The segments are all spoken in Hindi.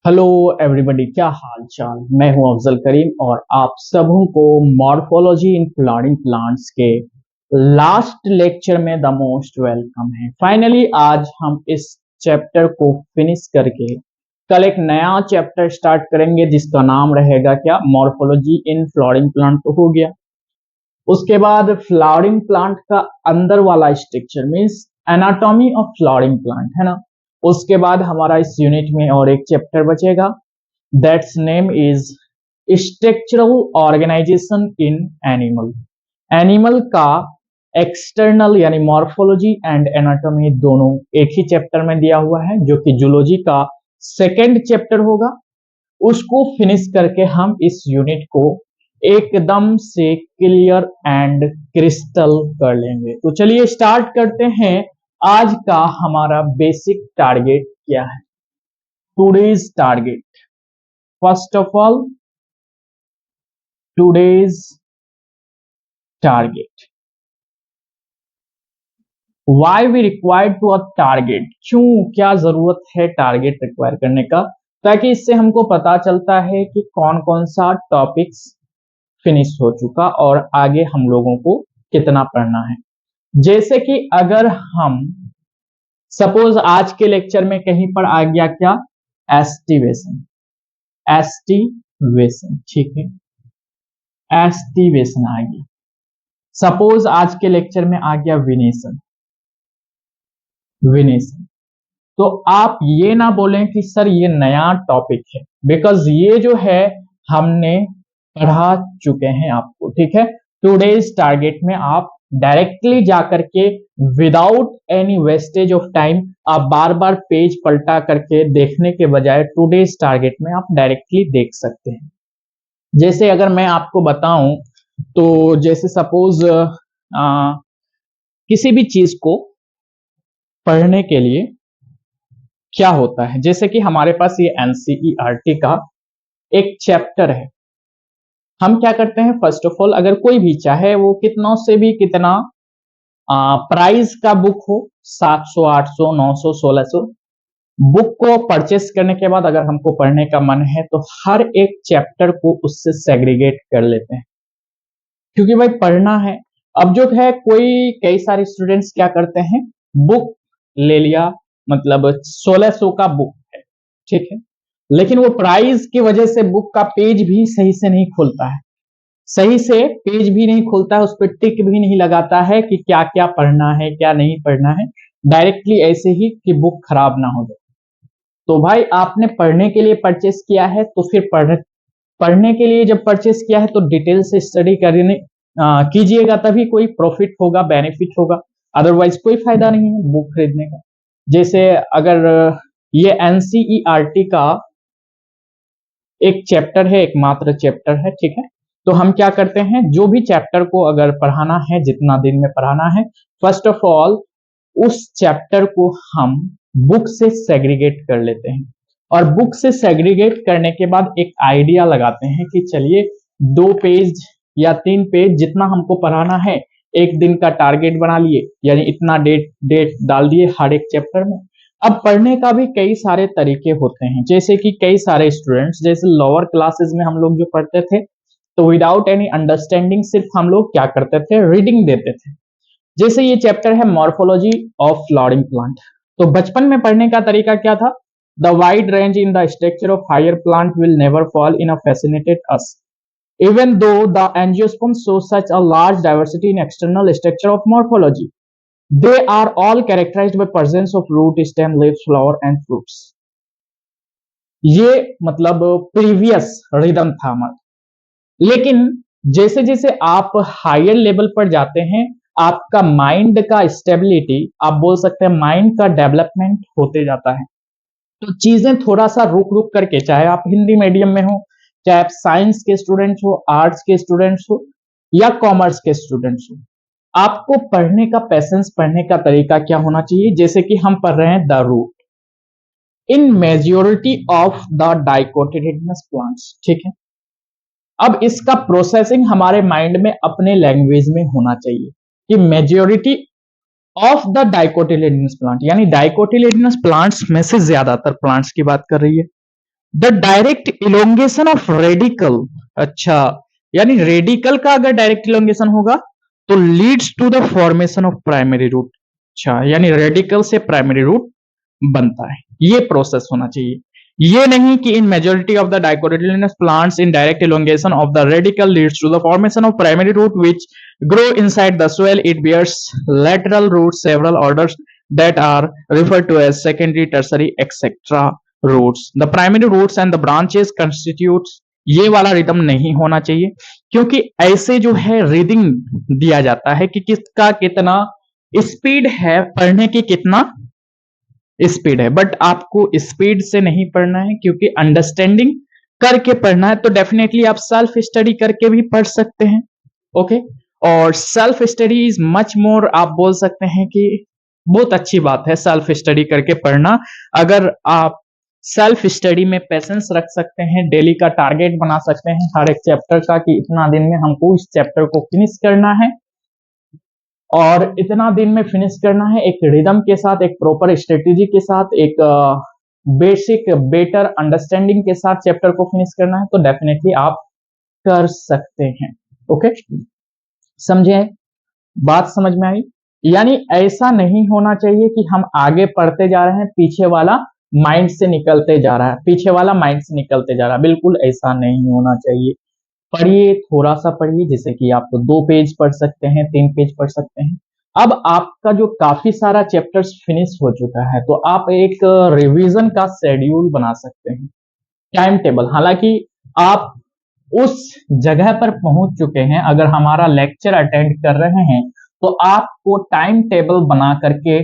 हेलो एवरीबॉडी, क्या हाल चाल। मैं हूं अफजल करीम और आप सबों को मॉर्फोलॉजी इन फ्लावरिंग प्लांट्स के लास्ट लेक्चर में द मोस्ट वेलकम है। फाइनली आज हम इस चैप्टर को फिनिश करके कल एक नया चैप्टर स्टार्ट करेंगे जिसका नाम रहेगा क्या, मॉर्फोलॉजी इन फ्लावरिंग प्लांट। तो हो गया। उसके बाद फ्लावरिंग प्लांट का अंदर वाला structure means anatomy of flowering plant है ना। उसके बाद हमारा इस यूनिट में और एक चैप्टर बचेगा, that's name is structural organisation in animal. Animal का एक्सटर्नल यानी मॉर्फोलॉजी एंड एनाटॉमी दोनों एक ही चैप्टर में दिया हुआ है, जो कि जूलॉजी का सेकेंड चैप्टर होगा। उसको फिनिश करके हम इस यूनिट को एकदम से क्लियर एंड क्रिस्टल कर लेंगे। तो चलिए स्टार्ट करते हैं। आज का हमारा बेसिक टारगेट क्या है? Today's target, first of all today's target, why we required to a target. क्यों, क्या जरूरत है टारगेट रिक्वायर करने का? ताकि इससे हमको पता चलता है कि कौन कौन सा टॉपिक्स फिनिश हो चुका और आगे हम लोगों को कितना पढ़ना है। जैसे कि अगर हम सपोज आज के लेक्चर में कहीं पर आ गया क्या, एस्टिवेशन। एस्टिवेशन, ठीक है, एस्टिवेशन आ गया। सपोज आज के लेक्चर में आ गया विनेशन। विनेशन तो आप ये ना बोलें कि सर ये नया टॉपिक है, बिकॉज ये जो है हमने पढ़ा चुके हैं आपको, ठीक है। टुडेज टारगेट में आप डायरेक्टली जाकर के without any wastage of time आप बार बार पेज पलटा करके देखने के बजाय टुडेज टारगेट में आप डायरेक्टली देख सकते हैं। जैसे अगर मैं आपको बताऊं तो जैसे सपोज किसी भी चीज को पढ़ने के लिए क्या होता है, जैसे कि हमारे पास ये एनसीईआरटी का एक चैप्टर है। हम क्या करते हैं, फर्स्ट ऑफ ऑल अगर कोई भी चाहे वो कितना से भी कितना प्राइस का बुक हो, 700 800 900 1600 बुक को परचेस करने के बाद अगर हमको पढ़ने का मन है तो हर एक चैप्टर को उससे सेग्रीगेट कर लेते हैं, क्योंकि भाई पढ़ना है। अब जो है कोई कई सारे स्टूडेंट्स क्या करते हैं, बुक ले लिया, मतलब 1600 का बुक है, ठीक है, लेकिन वो प्राइस की वजह से बुक का पेज भी सही से नहीं खोलता है, सही से पेज भी नहीं खोलता है, उस पर टिक भी नहीं लगाता है कि क्या क्या पढ़ना है क्या नहीं पढ़ना है, डायरेक्टली ऐसे ही कि बुक खराब ना हो जाए। तो भाई आपने पढ़ने के लिए परचेस किया है तो फिर पढ़ने के लिए जब परचेस किया है तो डिटेल से स्टडी करने कीजिएगा, तभी कोई प्रॉफिट होगा, बेनिफिट होगा, अदरवाइज कोई फायदा नहीं है बुक खरीदने का। जैसे अगर ये एनसीईआरटी का एक चैप्टर है, एकमात्र चैप्टर है, ठीक है, तो हम क्या करते हैं, जो भी चैप्टर को अगर पढ़ाना है, जितना दिन में पढ़ाना है, फर्स्ट ऑफ ऑल उस चैप्टर को हम बुक से सेग्रीगेट कर लेते हैं और बुक से सेग्रीगेट करने के बाद एक आइडिया लगाते हैं कि चलिए 2 पेज या 3 पेज जितना हमको पढ़ाना है, एक दिन का टारगेट बना लिए, यानी इतना डेट डाल दिए हर एक चैप्टर में। अब पढ़ने का भी कई सारे तरीके होते हैं, जैसे कि कई सारे स्टूडेंट्स, जैसे लोअर क्लासेस में हम लोग जो पढ़ते थे तो विदाउट एनी अंडरस्टैंडिंग सिर्फ हम लोग क्या करते थे, रीडिंग देते थे। जैसे ये चैप्टर है मॉर्फोलॉजी ऑफ फ्लावरिंग प्लांट, तो बचपन में पढ़ने का तरीका क्या था, the wide range in the structure of higher plant will never fall in a fascinated us even though the angiosperms show such a large diversity in external structure of morphology. They are all characterized by presence of root, stem, leaves, flower and fruits. ये मतलब प्रीवियस रिदम था हमारा, लेकिन जैसे जैसे आप हायर लेवल पर जाते हैं आपका माइंड का स्टेबिलिटी, आप बोल सकते हैं माइंड का डेवलपमेंट होते जाता है, तो चीजें थोड़ा सा रुक रुक करके, चाहे आप हिंदी मीडियम में हो, चाहे आप साइंस के स्टूडेंट्स हो, आर्ट्स के स्टूडेंट्स हो या कॉमर्स के स्टूडेंट्स हो, आपको पढ़ने का पैसेंस, पढ़ने का तरीका क्या होना चाहिए। जैसे कि हम पढ़ रहे हैं the root in majority of the dicotyledonous plants, ठीक है। अब इसका प्रोसेसिंग हमारे माइंड में अपने लैंग्वेज में होना चाहिए कि मेजोरिटी ऑफ द डाइकोटिलेडनस प्लांट, यानी डाइकोटिलेडनस प्लांट्स में से ज्यादातर प्लांट्स की बात कर रही है। The direct elongation of radical, अच्छा, यानी रेडिकल का अगर डायरेक्ट इलोंगेशन होगा तो leads to the formation of primary root. अच्छा, यानी रेडिकल से प्राइमरी रूट बनता है, ये प्रोसेस होना चाहिए। ये नहीं कि इन majority of the dicotyledonous plants in direct elongation of the radical leads to the formation of primary root which grow inside the soil. It bears lateral roots, several orders that are referred to as secondary, tertiary, etc. roots. The primary roots and the branches constitutes, ये वाला रिदम नहीं होना चाहिए, क्योंकि ऐसे जो है रीडिंग दिया जाता है कि किसका कितना स्पीड है, पढ़ने की कितना स्पीड है, बट आपको स्पीड से नहीं पढ़ना है क्योंकि अंडरस्टैंडिंग करके पढ़ना है। तो डेफिनेटली आप सेल्फ स्टडी करके भी पढ़ सकते हैं। ओके, और self study is much more, आप बोल सकते हैं कि बहुत अच्छी बात है सेल्फ स्टडी करके पढ़ना। अगर आप सेल्फ स्टडी में पेशेंस रख सकते हैं, डेली का टारगेट बना सकते हैं हर एक चैप्टर का कि इतना दिन में हमको इस चैप्टर को फिनिश करना है, और इतना दिन में फिनिश करना है, एक रिदम के साथ, एक प्रॉपर स्ट्रेटेजी के साथ, एक बेसिक बेटर अंडरस्टैंडिंग के साथ चैप्टर को फिनिश करना है, तो डेफिनेटली आप कर सकते हैं। ओके, समझे, बात समझ में आई? यानी ऐसा नहीं होना चाहिए कि हम आगे पढ़ते जा रहे हैं, पीछे वाला माइंड से निकलते जा रहा है, पीछे वाला माइंड से निकलते जा रहा है, बिल्कुल ऐसा नहीं होना चाहिए। पढ़िए, थोड़ा सा पढ़िए, जैसे कि आप 2 पेज पढ़ सकते हैं, 3 पेज पढ़ सकते हैं। अब आपका जो काफी सारा चैप्टर्स फिनिश हो चुका है, तो आप एक रिवीजन का शेड्यूल बना सकते हैं, टाइम टेबल। हालांकि आप उस जगह पर पहुंच चुके हैं, अगर हमारा लेक्चर अटेंड कर रहे हैं तो आपको टाइम टेबल बना करके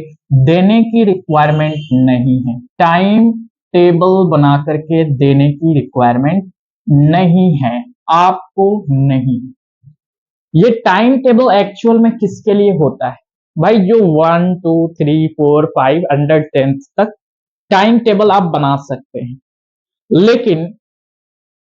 देने की रिक्वायरमेंट नहीं है, टाइम टेबल बना करके देने की रिक्वायरमेंट नहीं है आपको, नहीं। ये टाइम टेबल एक्चुअल में किसके लिए होता है भाई? जो 1 2 3 4 5 अंडर 10 तक टाइम टेबल आप बना सकते हैं, लेकिन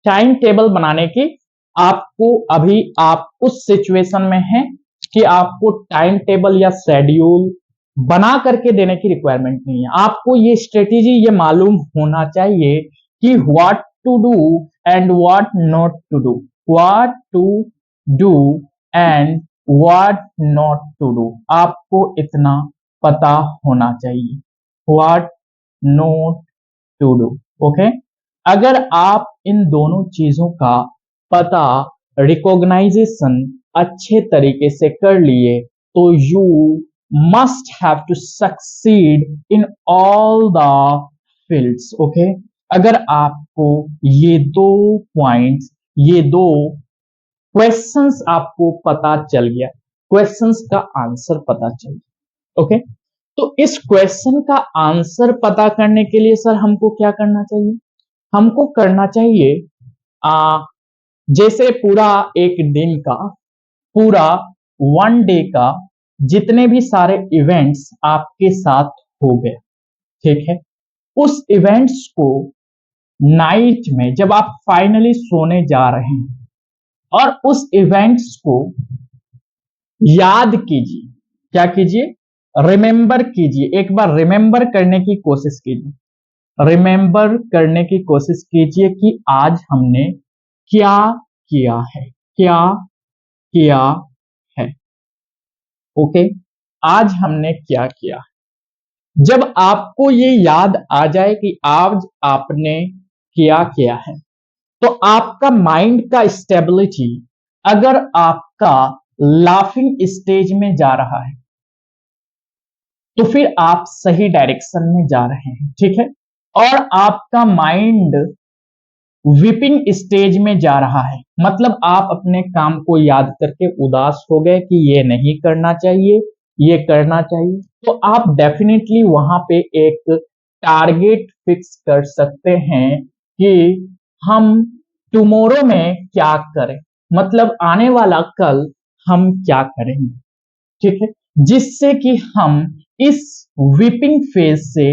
टाइम टेबल बनाने की आपको, अभी आप उस सिचुएशन में हैं कि आपको टाइम टेबल या शेड्यूल बना करके देने की रिक्वायरमेंट नहीं है। आपको ये स्ट्रेटेजी ये मालूम होना चाहिए कि what to do and what not to do, what to do and what not to do, आपको इतना पता होना चाहिए, what not to do. Okay, अगर आप इन दोनों चीजों का पता, रिकॉग्नाइजेशन अच्छे तरीके से कर लिए, तो you must have to succeed in all the fields. Okay, अगर आपको ये 2 पॉइंट्स, ये 2 क्वेश्चंस आपको पता चल गया, क्वेश्चंस का आंसर पता चल गया, ओके, तो इस क्वेश्चन का आंसर पता करने के लिए सर हमको क्या करना चाहिए? हमको करना चाहिए जैसे पूरा एक दिन का, पूरा 1 डे का जितने भी सारे इवेंट्स आपके साथ हो गए, ठीक है, उस इवेंट्स को नाइट में जब आप फाइनली सोने जा रहे हैं, और उस इवेंट्स को याद कीजिए, क्या कीजिए? रिमेंबर कीजिए, एक बार रिमेंबर करने की कोशिश कीजिए, रिमेंबर करने की कोशिश कीजिए कि आज हमने क्या किया है, क्या किया है। ओके, आज हमने क्या किया है। जब आपको ये याद आ जाए कि आज आपने क्या किया है, तो आपका माइंड का स्टेबिलिटी, अगर आपका लाफिंग स्टेज में जा रहा है तो फिर आप सही डायरेक्शन में जा रहे हैं, ठीक है, और आपका माइंड विपिंग स्टेज में जा रहा है, मतलब आप अपने काम को याद करके उदास हो गए कि ये नहीं करना चाहिए, ये करना चाहिए, तो आप डेफिनेटली वहां पे एक टारगेट फिक्स कर सकते हैं कि हम टुमारो में क्या करें, मतलब आने वाला कल हम क्या करेंगे, ठीक है, जिससे कि हम इस वीपिंग फेज से,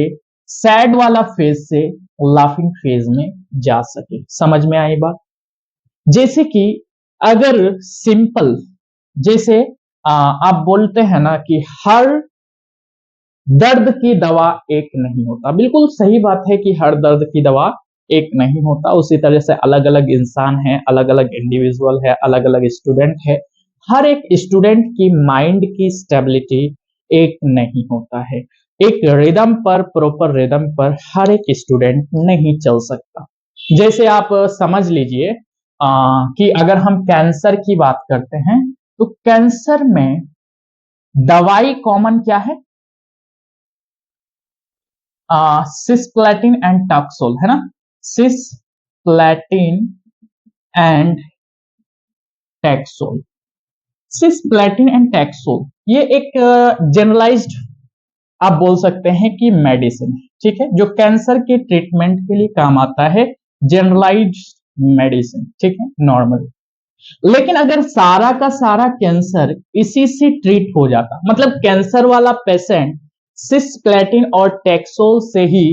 सैड वाला फेज से लाफिंग फेज में जा सके। समझ में आई बात? जैसे कि अगर सिंपल, जैसे आप बोलते हैं ना कि हर दर्द की दवा एक नहीं होता, बिल्कुल सही बात है कि हर दर्द की दवा एक नहीं होता। उसी तरह से अलग अलग इंसान है, अलग अलग इंडिविजुअल है, अलग अलग स्टूडेंट है। हर एक स्टूडेंट की माइंड की स्टेबिलिटी एक नहीं होता है। एक रिदम पर, प्रॉपर रिदम पर हर एक स्टूडेंट नहीं चल सकता। जैसे आप समझ लीजिए कि अगर हम कैंसर की बात करते हैं तो कैंसर में दवाई कॉमन क्या है? सिस्प्लेटिन एंड टैक्सोल, है ना? Cisplatin and taxol, cisplatin and taxol ये एक जनरलाइज्ड आप बोल सकते हैं कि मेडिसिन है, ठीक है, जो कैंसर के ट्रीटमेंट के लिए काम आता है। जनरलाइज्ड मेडिसिन, ठीक है, नॉर्मल। लेकिन अगर सारा का सारा कैंसर इसी से ट्रीट हो जाता, मतलब कैंसर वाला पेशेंट सिस्प्लेटिन और टैक्सोल से ही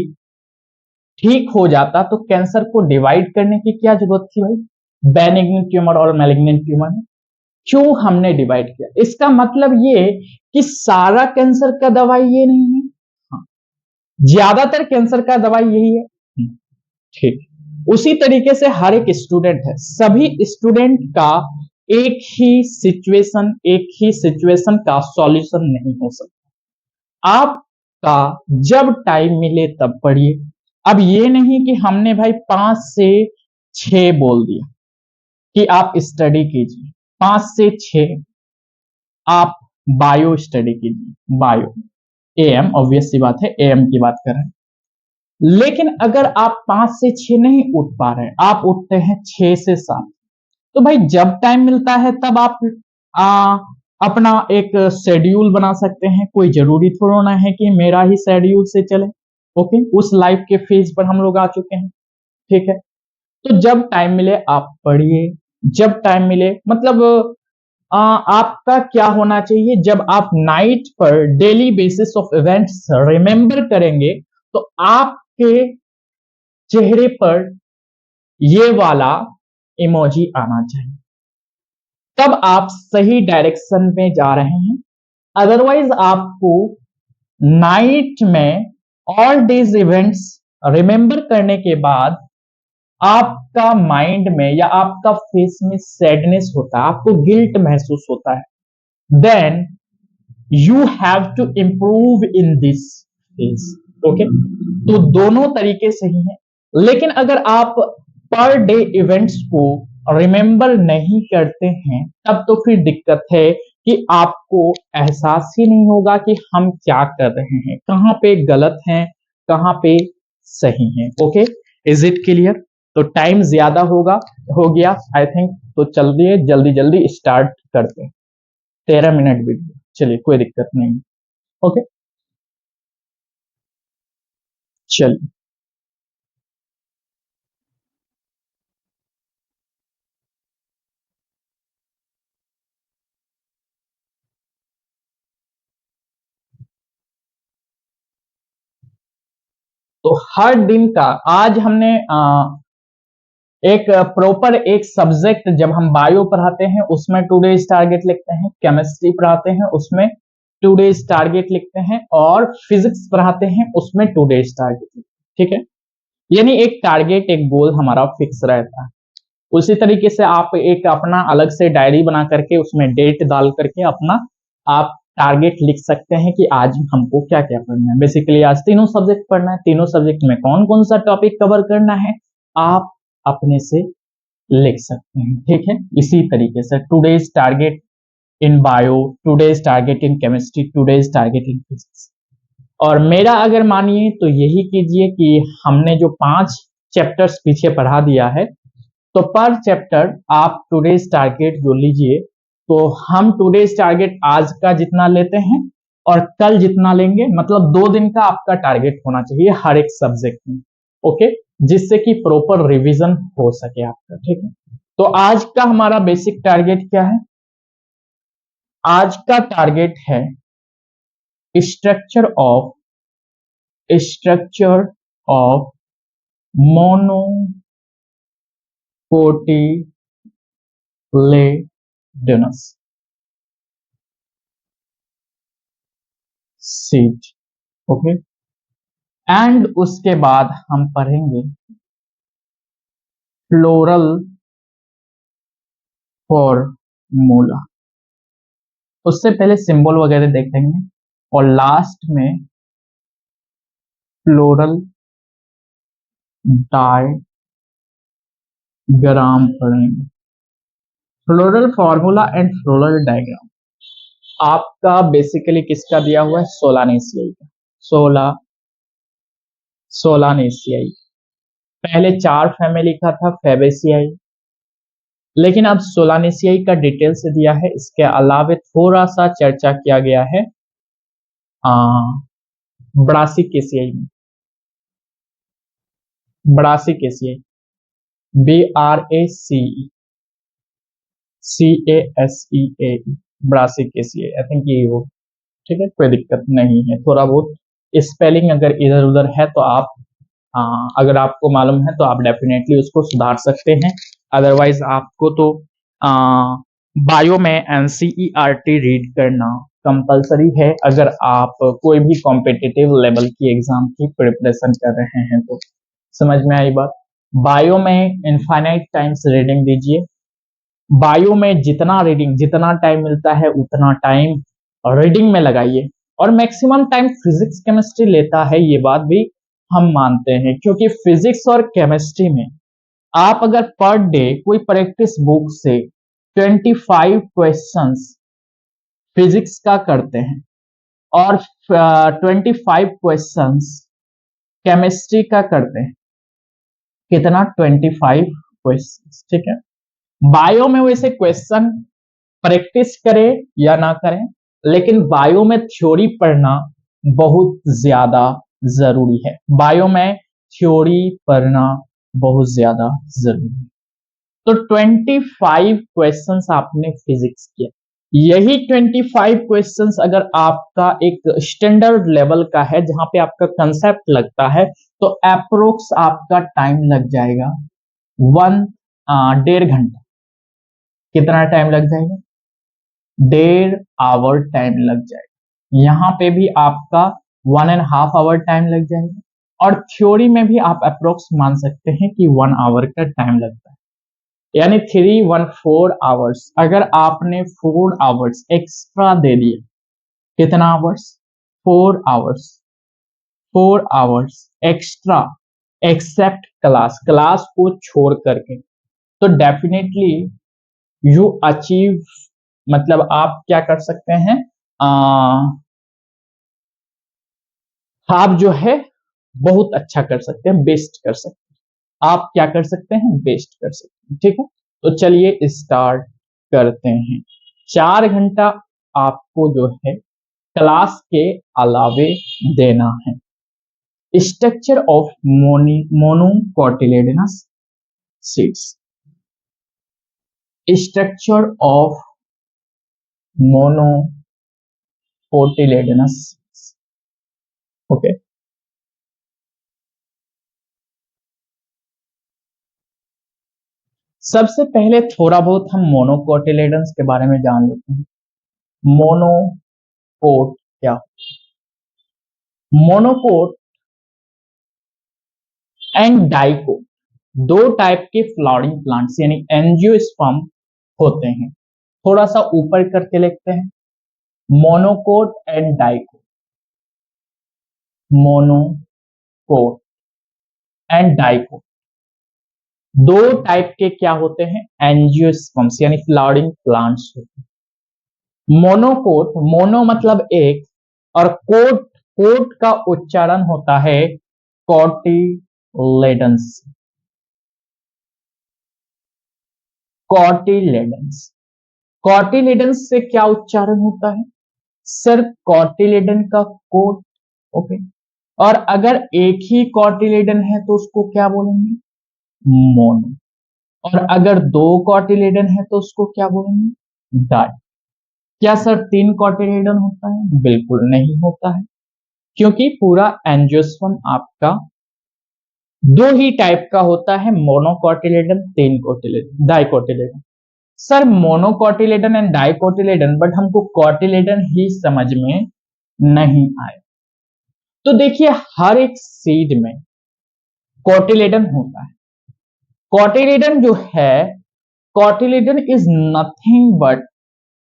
ठीक हो जाता, तो कैंसर को डिवाइड करने की क्या जरूरत थी भाई? बेनिग्न ट्यूमर और मैलिग्नेंट ट्यूमर में क्यों हमने डिवाइड किया? इसका मतलब ये कि सारा कैंसर का दवाई ये नहीं है, हाँ, ज्यादातर कैंसर का दवाई यही है, ठीक। उसी तरीके से हर एक स्टूडेंट है, सभी स्टूडेंट का एक ही सिचुएशन का सॉल्यूशन नहीं हो सकता। आपका जब टाइम मिले तब पढ़िए। अब ये नहीं कि हमने भाई 5 से 6 बोल दिया कि आप स्टडी कीजिए, 5 से 6 आप बायो स्टडी कीजिए, बायो एएम, ऑब्वियस सी बात है, एएम की बात कर रहे हैं। लेकिन अगर आप 5 से 6 नहीं उठ पा रहे हैं, आप उठते हैं 6 से 7, तो भाई जब टाइम मिलता है तब आप आ, अपना एक शेड्यूल बना सकते हैं। कोई जरूरी थोड़ा ना है कि मेरा ही शेड्यूल से चले। ओके, उस लाइफ के फेज पर हम लोग आ चुके हैं, ठीक है। तो जब टाइम मिले आप पढ़िए, जब टाइम मिले मतलब आपका क्या होना चाहिए, जब आप नाइट पर daily basis of events remember करेंगे तो आपके चेहरे पर ये वाला इमोजी आना चाहिए, तब आप सही डायरेक्शन में जा रहे हैं। अदरवाइज आपको नाइट में ऑल डेज इवेंट्स रिमेंबर करने के बाद आपका माइंड में या आपका फेस में सैडनेस होता है, आपको गिल्ट महसूस होता है। Then you have to improve in this phase. Okay, तो दोनों तरीके सही हैं। लेकिन अगर आप पर डे इवेंट्स को रिमेंबर नहीं करते हैं तब तो फिर दिक्कत है कि आपको एहसास ही नहीं होगा कि हम क्या कर रहे हैं, कहां पे गलत हैं, कहां पे सही हैं। Okay, is it clear? तो टाइम ज्यादा हो गया आई थिंक, तो चलिए जल्दी जल्दी स्टार्ट करते हैं। 13 मिनट भी, चलिए कोई दिक्कत नहीं। ओके, चलिए। तो हर दिन का आज हमने एक प्रॉपर एक सब्जेक्ट, जब हम बायो पढ़ाते हैं उसमें 2 डेज टारगेट लिखते हैं, केमिस्ट्री पढ़ाते हैं उसमें 2 डेज टारगेट लिखते हैं, और फिजिक्स पढ़ाते हैं उसमें 2 डेज टारगेट लिखते हैं, ठीक है। यानी एक टारगेट, एक गोल हमारा फिक्स रहता है। उसी तरीके से आप एक अपना अलग से डायरी बना करके उसमें डेट डाल करके अपना आप टारगेट लिख सकते हैं कि आज हमको क्या क्या पढ़ना है। बेसिकली आज तीनों सब्जेक्ट पढ़ना है, तीनों सब्जेक्ट में कौन कौन सा टॉपिक कवर करना है आप अपने से लिख सकते हैं, ठीक है। इसी तरीके से 2 days target in bio, 2 days target in chemistry, 2 days target in physics. और मेरा अगर मानिए तो यही कीजिए कि हमने जो 5 चैप्टर्स पीछे पढ़ा दिया है, तो पर चैप्टर आप 2 डेज टारगेट जो लीजिए, तो हम 2 डेज टारगेट आज का जितना लेते हैं और कल जितना लेंगे, मतलब 2 दिन का आपका टारगेट होना चाहिए हर एक सब्जेक्ट में। ओके, जिससे कि प्रॉपर रिवीजन हो सके आपका, ठीक है। तो आज का हमारा बेसिक टारगेट क्या है? आज का टारगेट है structure of structure of monocotyledonous seat. Okay, and उसके बाद हम पढ़ेंगे फ्लोरल फॉर्मूला, उससे पहले सिंबल वगैरह देखेंगे और लास्ट में फ्लोरल डायग्राम पढ़ेंगे। Floral formula and floral diagram आपका बेसिकली किसका दिया हुआ है? सोलानेसियाई का। सोलानेसियाई। पहले 4 फैमिली का था फैबेसियाई, लेकिन अब सोलानेसियाई का डिटेल से दिया है। इसके अलावा थोड़ा सा चर्चा किया गया है ब्रासिकेसियाई में। ब्रासिकेसियाई, BRACECASEAE, ब्रासिकेसियाई। आई थिंक ये हो, ठीक है, कोई दिक्कत नहीं है। थोड़ा बहुत स्पेलिंग अगर इधर उधर है तो आप अगर आपको मालूम है तो आप डेफिनेटली उसको सुधार सकते हैं। अदरवाइज आपको तो बायो में एनसीईआरटी रीड करना कंपलसरी है अगर आप कोई भी कॉम्पिटिटिव लेवल की एग्जाम की प्रिपरेशन कर रहे हैं तो। समझ में आई बात? बायो में इनफाइनाइट टाइम्स रीडिंग दीजिए। बायो में जितना टाइम मिलता है उतना टाइम रीडिंग में लगाइए, और मैक्सिमम टाइम फिजिक्स केमिस्ट्री लेता है, ये बात भी हम मानते हैं, क्योंकि फिजिक्स और केमिस्ट्री में आप अगर पर डे कोई प्रैक्टिस बुक से 25 क्वेश्चंस फिजिक्स का करते हैं और 25 क्वेश्चंस केमिस्ट्री का करते हैं, कितना? 25 क्वेश्चंस, ठीक है। बायो में वैसे क्वेश्चन प्रैक्टिस करें या ना करें, लेकिन बायो में थ्योरी पढ़ना बहुत ज्यादा जरूरी है। बायो में थ्योरी पढ़ना बहुत ज्यादा जरूरी है। तो 25 क्वेश्चंस आपने फिजिक्स किया, यही 25 क्वेश्चंस अगर आपका एक स्टैंडर्ड लेवल का है जहां पे आपका कंसेप्ट लगता है, तो अप्रोक्स आपका टाइम लग जाएगा 1.5 घंटा। कितना टाइम लग जाएगा? 1.5 आवर टाइम लग जाएगा। यहाँ पे भी आपका 1.5 आवर टाइम लग जाएगा, और थ्योरी में भी आप अप्रोक्स मान सकते हैं कि 1 आवर का टाइम लगता है, यानी 314 आवर्स। अगर आपने 4 आवर्स एक्स्ट्रा दे दिए, कितना hours? 4 hours. 4 hours extra except class को छोड़ करके, तो डेफिनेटली यू अचीव, मतलब आप क्या कर सकते हैं, आप जो है बहुत अच्छा कर सकते हैं, बेस्ट कर सकते हैं। आप क्या कर सकते हैं? बेस्ट कर सकते हैं, ठीक है। तो चलिए स्टार्ट करते हैं। 4 घंटा आपको जो है क्लास के अलावे देना है। Structure of monocotyledonous seeds. Structure of monocotyledonous, okay. सबसे पहले थोड़ा बहुत हम मोनोकोटिलेडन्स के बारे में जान लेते हैं। मोनोकोट क्या? मोनोकोट एंड डाइकोट, 2 टाइप के फ्लावरिंग प्लांट्स यानी एंजियोस्पर्म होते हैं। थोड़ा सा ऊपर करके लिखते हैं, monocot and dicot. Monocot and dicot, 2 type के क्या होते हैं? एंजियोस्पर्म्स यानी फ्लावरिंग प्लांट्स होते हैं। मोनोकोट, मोनो मतलब एक, और कोट, कोट का उच्चारण होता है कॉटिलेडन्स। कॉटिलेडन्स, कॉटिलेडन्स से क्या उच्चारण होता है? सर कॉटिलेडन का कोट, ओके। और अगर एक ही कॉटिलेडन है तो उसको क्या बोलेंगे? मोनो। और अगर 2 कॉटिलेडन है तो उसको क्या बोलेंगे? डाई। क्या सर 3 कॉटिलेडन होता है? बिल्कुल नहीं होता है, क्योंकि पूरा एंजियोस्पर्म आपका 2 ही टाइप का होता है, monocotyledon, 3 cotyledon, dicotyledon. Sir monocotyledon and dicotyledon, but हमको कॉटिलेडन ही समझ में नहीं आया। तो देखिए हर एक सीड में कॉटिलेडन होता है। कॉटिलीडन जो है, कॉटिलीडन इज नथिंग बट,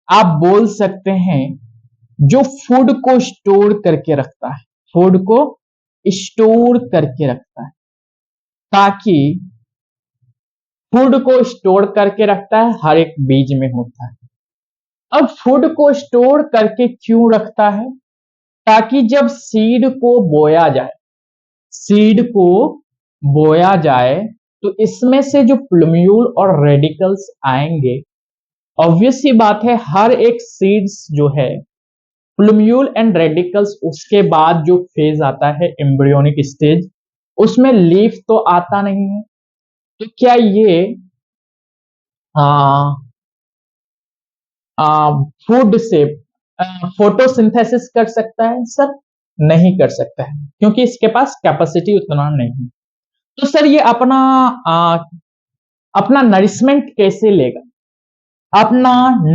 आप बोल सकते हैं, जो फूड को स्टोर करके रखता है, फूड को स्टोर करके रखता है, ताकि फूड को स्टोर करके रखता है, हर एक बीज में होता है। अब फूड को स्टोर करके क्यों रखता है? ताकि जब सीड को बोया जाए, सीड को बोया जाए, तो इसमें से जो प्लूम्यूल और रेडिकल्स आएंगे, ऑब्वियस सी बात है, हर एक सीड्स जो है प्लूम्यूल एंड रेडिकल्स, उसके बाद जो फेज आता है एम्ब्रियोनिक स्टेज, उसमें लीफ तो आता नहीं है। तो क्या ये फूड से फोटोसिंथेसिस कर सकता है? सर नहीं कर सकता है, क्योंकि इसके पास कैपेसिटी उतना नहीं है। तो सर ये अपना नरिशमेंट कैसे लेगा, अपना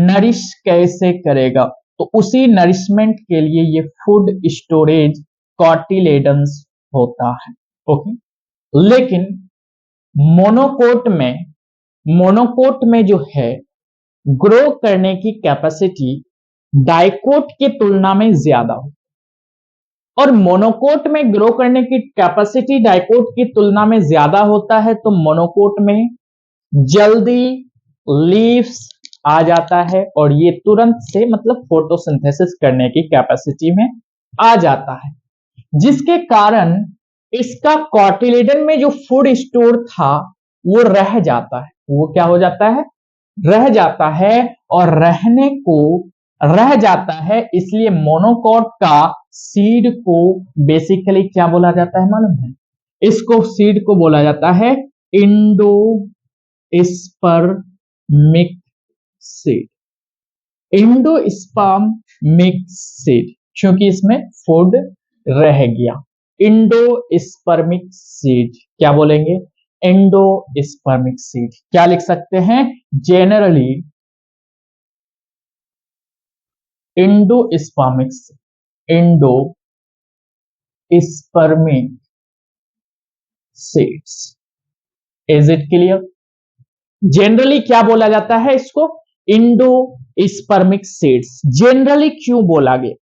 नरिश कैसे करेगा? तो उसी नरिशमेंट के लिए ये फूड स्टोरेज कॉटिलेडन्स होता है। ओके, लेकिन मोनोकोट में जो है ग्रो करने की कैपेसिटी डाइकोट की तुलना में ज्यादा हो, और मोनोकोट में ग्रो करने की कैपेसिटी डाइकोट की तुलना में ज्यादा होता है, तो मोनोकोट में जल्दी लीव्स आ जाता है और ये तुरंत से मतलब फोटोसिंथेसिस करने की कैपेसिटी में आ जाता है, जिसके कारण इसका कॉटिलेडन में जो फूड स्टोर था वो रह जाता है। वो क्या हो जाता है? रह जाता है, और रहने को रह जाता है, इसलिए मोनोकोट का सीड को बेसिकली क्या बोला जाता है मालूम है? इसको सीड को बोला जाता है इंडोस्पर्मिक सीड, इंडोस्पर्मिक सीड, क्योंकि इसमें फूड रह गया। इंडोस्पर्मिक सीड क्या बोलेंगे? Endospermic seed. क्या लिख सकते हैं? Generally endospermic seeds. Is it clear? Generally क्या बोला जाता है इसको? Endospermic seeds. जनरली क्यों बोला गया?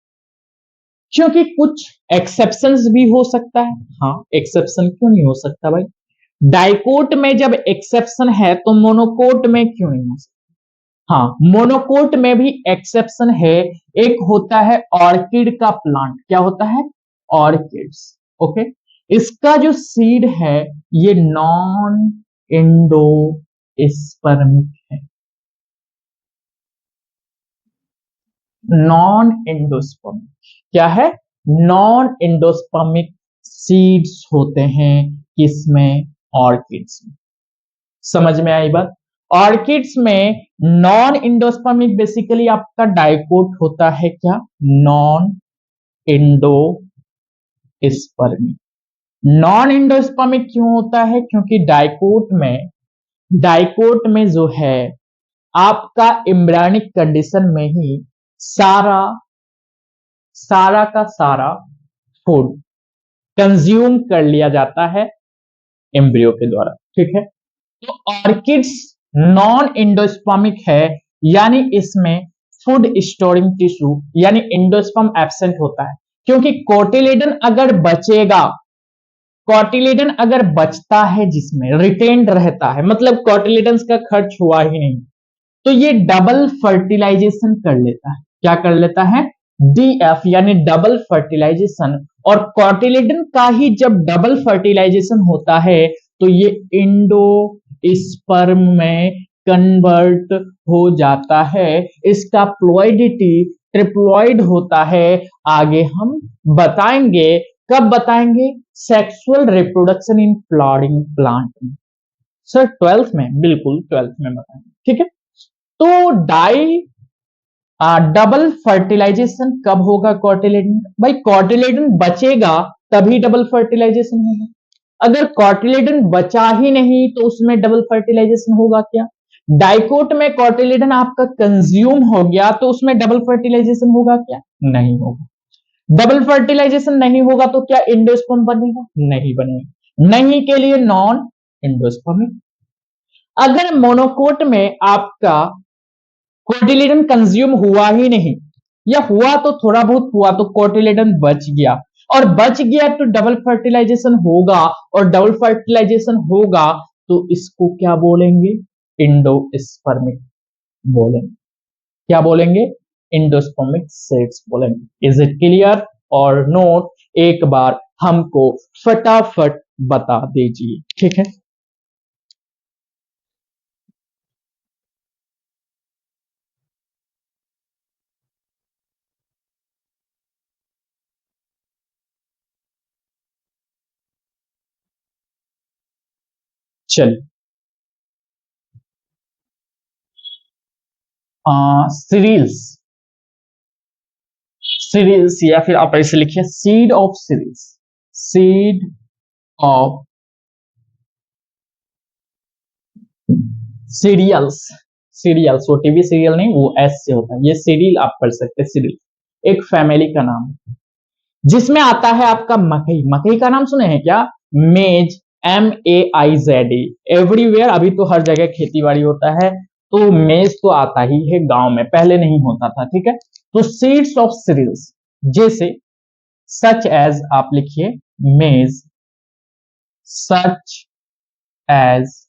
क्योंकि कुछ एक्सेप्शंस भी हो सकता है। हाँ, एक्सेप्शन क्यों नहीं हो सकता भाई? डाइकोट में जब एक्सेप्शन है तो मोनोकोट में क्यों नहीं हो सकता? हाँ, मोनोकोट में भी एक्सेप्शन है। एक होता है ऑर्किड का प्लांट। क्या होता है? ऑर्किड्स। ओके, इसका जो सीड है ये नॉन एंडोस्पर्मिक है, नॉन एंडोस्पर्मिक। क्या है? नॉन एंडोस्पर्मिक सीड्स होते हैं किसमें? ऑर्किड्स में। समझ में आई बात? ऑर्किड्स में नॉन एंडोस्पर्मिक बेसिकली आपका डाइकोट होता है। क्या? Non endospermic. नॉन एंडोस्पर्मिक क्यों होता है? क्योंकि डाइकोट में जो है आपका एम्ब्रियोनिक कंडीशन में ही सारा का सारा फूड कंज्यूम कर लिया जाता है एम्ब्रियो के द्वारा। ठीक है, तो ऑर्किड्स नॉन एंडोस्पर्मिक है, यानी इसमें फूड स्टोरिंग टिश्यू यानी एंडोस्पर्म एब्सेंट होता है। क्योंकि कॉटिलेडन अगर बचता है, जिसमें रिटेन्ड रहता है, मतलब कॉटिलेडन का खर्च हुआ ही नहीं, तो ये डबल फर्टिलाइजेशन कर लेता है। क्या कर लेता है? डीएफ यानी डबल फर्टिलाइजेशन। और कॉटिलेडन का ही जब डबल फर्टिलाइजेशन होता है तो ये इंडोस्पर्म में कन्वर्ट हो जाता है। इसका प्लॉइडिटी ट्रिप्लॉइड होता है। आगे हम बताएंगे। कब बताएंगे? Sexual reproduction in flowering plant में। सर 12th में? बिल्कुल 12th में बताएंगे। ठीक है, तो डबल फर्टिलाइजेशन कब होगा कॉटिलेडन? भाई कॉटिलेडन बचेगा तभी डबल फर्टिलाइजेशन होगा। अगर कॉटिलेडन बचा ही नहीं तो उसमें डबल फर्टिलाइजेशन होगा क्या? डाइकोट में कॉटिलेडन आपका कंज्यूम हो गया तो उसमें डबल फर्टिलाइजेशन होगा क्या? नहीं होगा। डबल फर्टिलाइजेशन नहीं होगा तो क्या एंडोस्पर्म बनेगा? नहीं बनेगा। नहीं के लिए नॉन एंडोस्पर्मिक, अगर मोनोकोट में आपका कोटिलेडन कंज्यूम हुआ ही नहीं, या हुआ तो थोड़ा बहुत हुआ तो कोटिलेडन बच गया, और बच गया तो डबल फर्टिलाइजेशन होगा, और डबल फर्टिलाइजेशन होगा तो इसको क्या बोलेंगे? इंडोस्पर्मिक बोलेंगे। क्या बोलेंगे? इंडोस्पर्मिक सेट्स बोलेंगे। Is it clear or note? एक बार हमको फटाफट बता दीजिए, ठीक है। चलिए, सीरियल्स, सीरियल्स या फिर आप ऐसे लिखिए seed of cereals, seed of cereals. Cereals वो टीवी सीरियल नहीं, वो एस से होता है, ये सीरियल आप पढ़ सकते हैं। सीरियल एक फैमिली का नाम है जिसमें आता है आपका मकई। मकई का नाम सुने हैं क्या? मेज, MAIZE। एवरीवेयर, अभी तो हर जगह खेती बाड़ी होता है, तो मेज तो आता ही है गांव में, पहले नहीं होता था, ठीक है। तो सीड्स ऑफ सीरियल्स जैसे सच एज आप लिखिए मेज, सच एज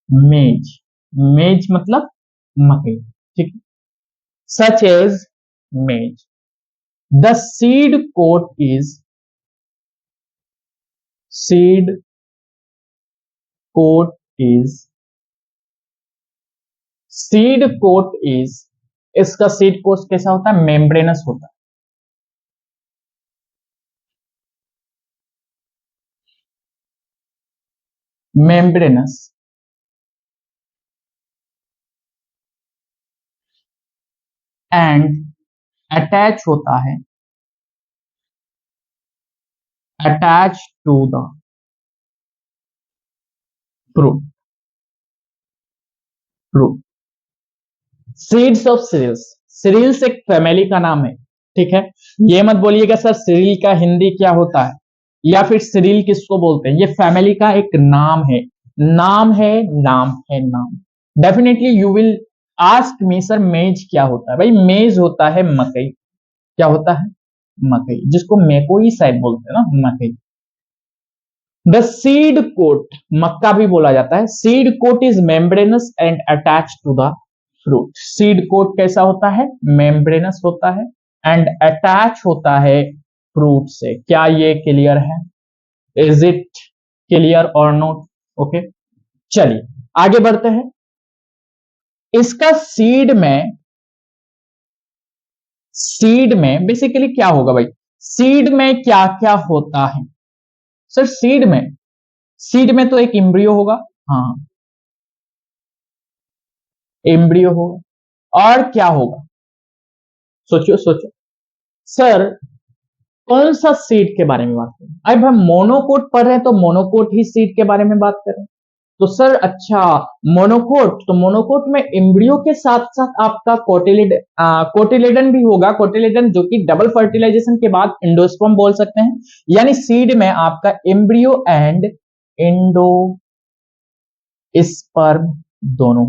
मेज, मेज मतलब मकई, ठीक है। Such as maize, the seed coat is, seed coat is, seed coat is, इसका सीड कोट कैसा होता है? मेम्ब्रेनस होता है, मेम्ब्रेनस, एंड अटैच होता है, attach to the fruit, fruit. Seeds of cereals, cereals एक फैमिली का नाम है, ठीक है। ये मत बोलिएगा सर सीरियल का हिंदी क्या होता है, या फिर सीरियल किसको बोलते हैं। ये फैमिली का एक नाम है, नाम है, नाम है, नाम। Definitely you will ask me sir मेज क्या होता है? भाई मेज होता है मकई। क्या होता है? मकई, जिसको मेको ही शायद बोलते हैं ना, मकई। द सीड कोट, मक्का भी बोला जाता है। Seed coat is membranous and attach to the fruit. Seed coat कैसा होता है? मेम्ब्रेनस होता है एंड अटैच होता है फ्रूट से। क्या ये क्लियर है? Is it clear or note? Okay, चलिए आगे बढ़ते हैं। इसका सीड में बेसिकली क्या होगा भाई? सीड में क्या क्या होता है सर? सीड में तो एक एम्ब्रियो होगा, हाँ, एम्ब्रियो होगा, और क्या होगा? सोचो सोचो सर, कौन सा सीड के बारे में बात करें? अब हम मोनोकोट पढ़ रहे हैं तो मोनोकोट ही सीड के बारे में बात करें। तो सर अच्छा, मोनोकोट, तो मोनोकोट में एम्ब्रियो के साथ साथ आपका कोटिलेडन भी होगा। कोटिलेडन जो कि डबल फर्टिलाइजेशन के बाद इंडोस्पर्म बोल सकते हैं। यानी सीड में आपका एम्ब्रियो एंड इंडो स्पर्म दोनों।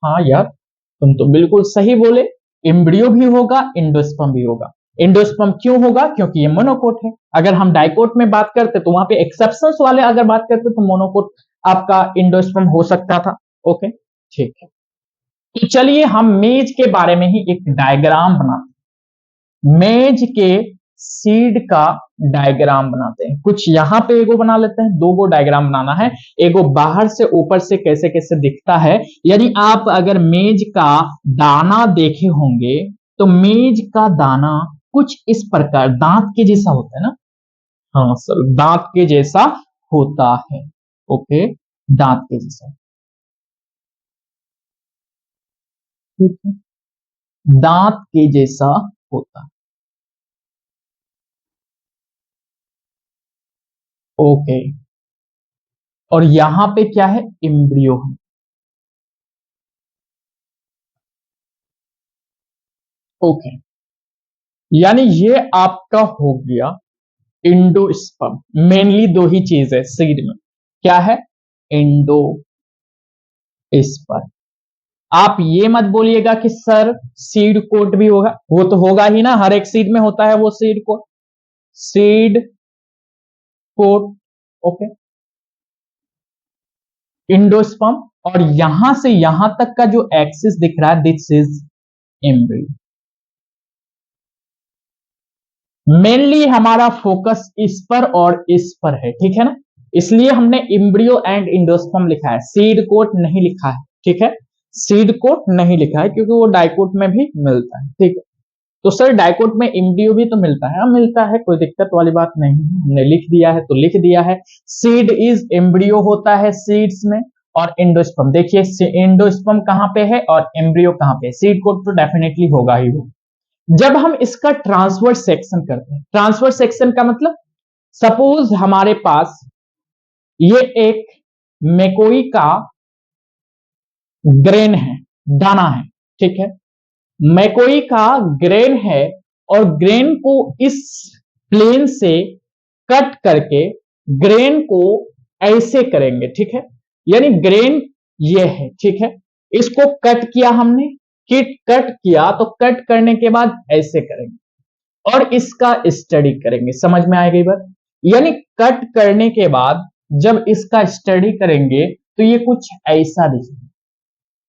हाँ यार, तुम तो बिल्कुल सही बोले, एम्ब्रियो भी होगा, इंडोस्पर्म भी होगा। इंडोस्पर्म क्यों होगा? क्योंकि ये मोनोकोट है। अगर हम डाइकोट में बात करते तो वहां पे एक्सेप्शंस वाले अगर बात करते तो मोनोकोट आपका इंडोस्पर्म हो सकता था। ओके, ठीक है। तो चलिए हम मेज के बारे में ही एक डायग्राम बनाते हैं। मेज के सीड का डायग्राम बनाते हैं। कुछ यहां पे एगो बना लेते हैं, दो गो डायग्राम बनाना है। एगो बाहर से ऊपर से कैसे कैसे दिखता है, यानी आप अगर मेज का दाना देखे होंगे तो मेज का दाना कुछ इस प्रकार दांत के जैसा होता है ना। हाँ सर, दांत के जैसा होता है। ओके, दांत के जैसा, ठीक है, दांत के जैसा होता है। ओके, और यहां पे क्या है? एम्ब्रियो है। ओके, यानी ये आपका हो गया इंडोस्पर्म। मेनली दो ही चीज है सीड में, क्या है? इंडोस्पर्म इस पर। आप ये मत बोलिएगा कि सर सीड कोट भी होगा, वो तो होगा ही ना, हर एक सीड में होता है वो seed coat, seed coat. Okay, endosperm, और यहां से यहां तक का जो एक्सिस दिख रहा है दिस इज एम्ब्रियो। मेनली हमारा फोकस इस पर और इस पर है, ठीक है ना, इसलिए हमने एम्ब्रियो एंड इंडोस्पर्म लिखा है, सीड कोट नहीं लिखा है, ठीक है, सीड कोट नहीं लिखा है क्योंकि वो डाइकोट में भी मिलता है, ठीक है। तो सर डाइकोट में एम्ब्रियो भी तो मिलता है, हाँ मिलता है, कोई दिक्कत वाली बात नहीं है, हमने लिख दिया है तो लिख दिया है। सीड इज एम्ब्रियो होता है सीड्स में, और एंडोस्पर्म, देखिए एंडोस्पर्म कहां पे है और एम्ब्रियो कहां पे है, सीड कोट तो डेफिनेटली होगा ही वो। जब हम इसका ट्रांसवर्स सेक्शन करते हैं, ट्रांसवर्स सेक्शन का मतलब, सपोज हमारे पास ये एक मेकोई का ग्रेन है, दाना है, ठीक है, मैकोई का ग्रेन है, और ग्रेन को इस प्लेन से कट करके ग्रेन को ऐसे करेंगे, ठीक है, यानी ग्रेन ये है, ठीक है, इसको कट किया हमने, किट कट किया तो कट करने के बाद ऐसे करेंगे और इसका स्टडी करेंगे, समझ में आएगी बात, यानी कट करने के बाद जब इसका स्टडी करेंगे तो ये कुछ ऐसा दिखेगा,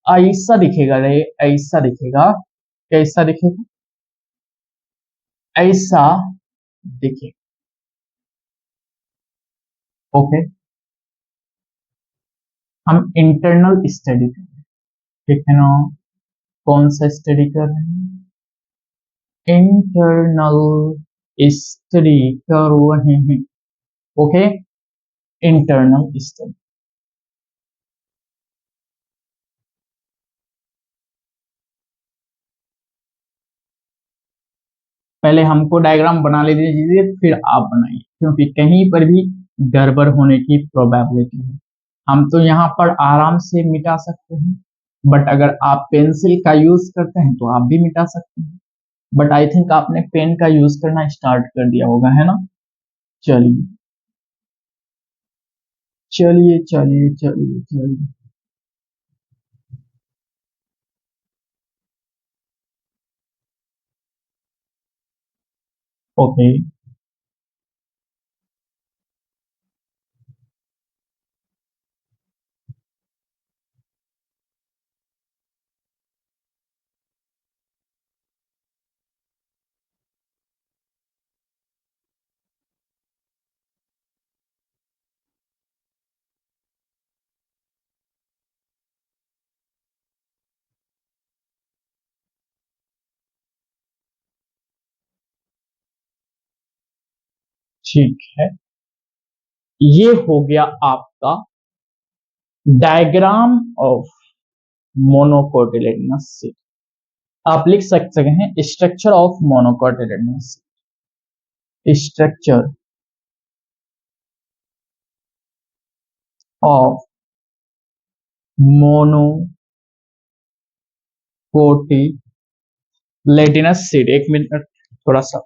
ऐसा दिखेगा रे, ऐसा दिखेगा, कैसा दिखेगा, ऐसा दिखेगा। ओके, हम इंटरनल स्टडी कर रहे हैं, ठीक है ना, कौन सा स्टडी कर रहे हैं, इंटरनल स्टडी कर रहे हैं। Okay, internal study. पहले हमको डायग्राम बना ले दीजिए फिर आप बनाइए, क्योंकि कहीं पर भी गड़बड़ होने की प्रोबेबिलिटी है। हम तो यहाँ पर आराम से मिटा सकते हैं, बट अगर आप पेंसिल का यूज करते हैं तो आप भी मिटा सकते हैं, बट आई थिंक आपने पेन का यूज करना स्टार्ट कर दिया होगा, है ना। चलिए चलिए चलिए चलिए चलिए। ओके, ठीक है, ये हो गया आपका डायग्राम ऑफ मोनोकोटिलेडनस सीड। आप लिख सकते हैं structure of monocotyledonous, structure of monocotyledonous seed. एक मिनट, थोड़ा सा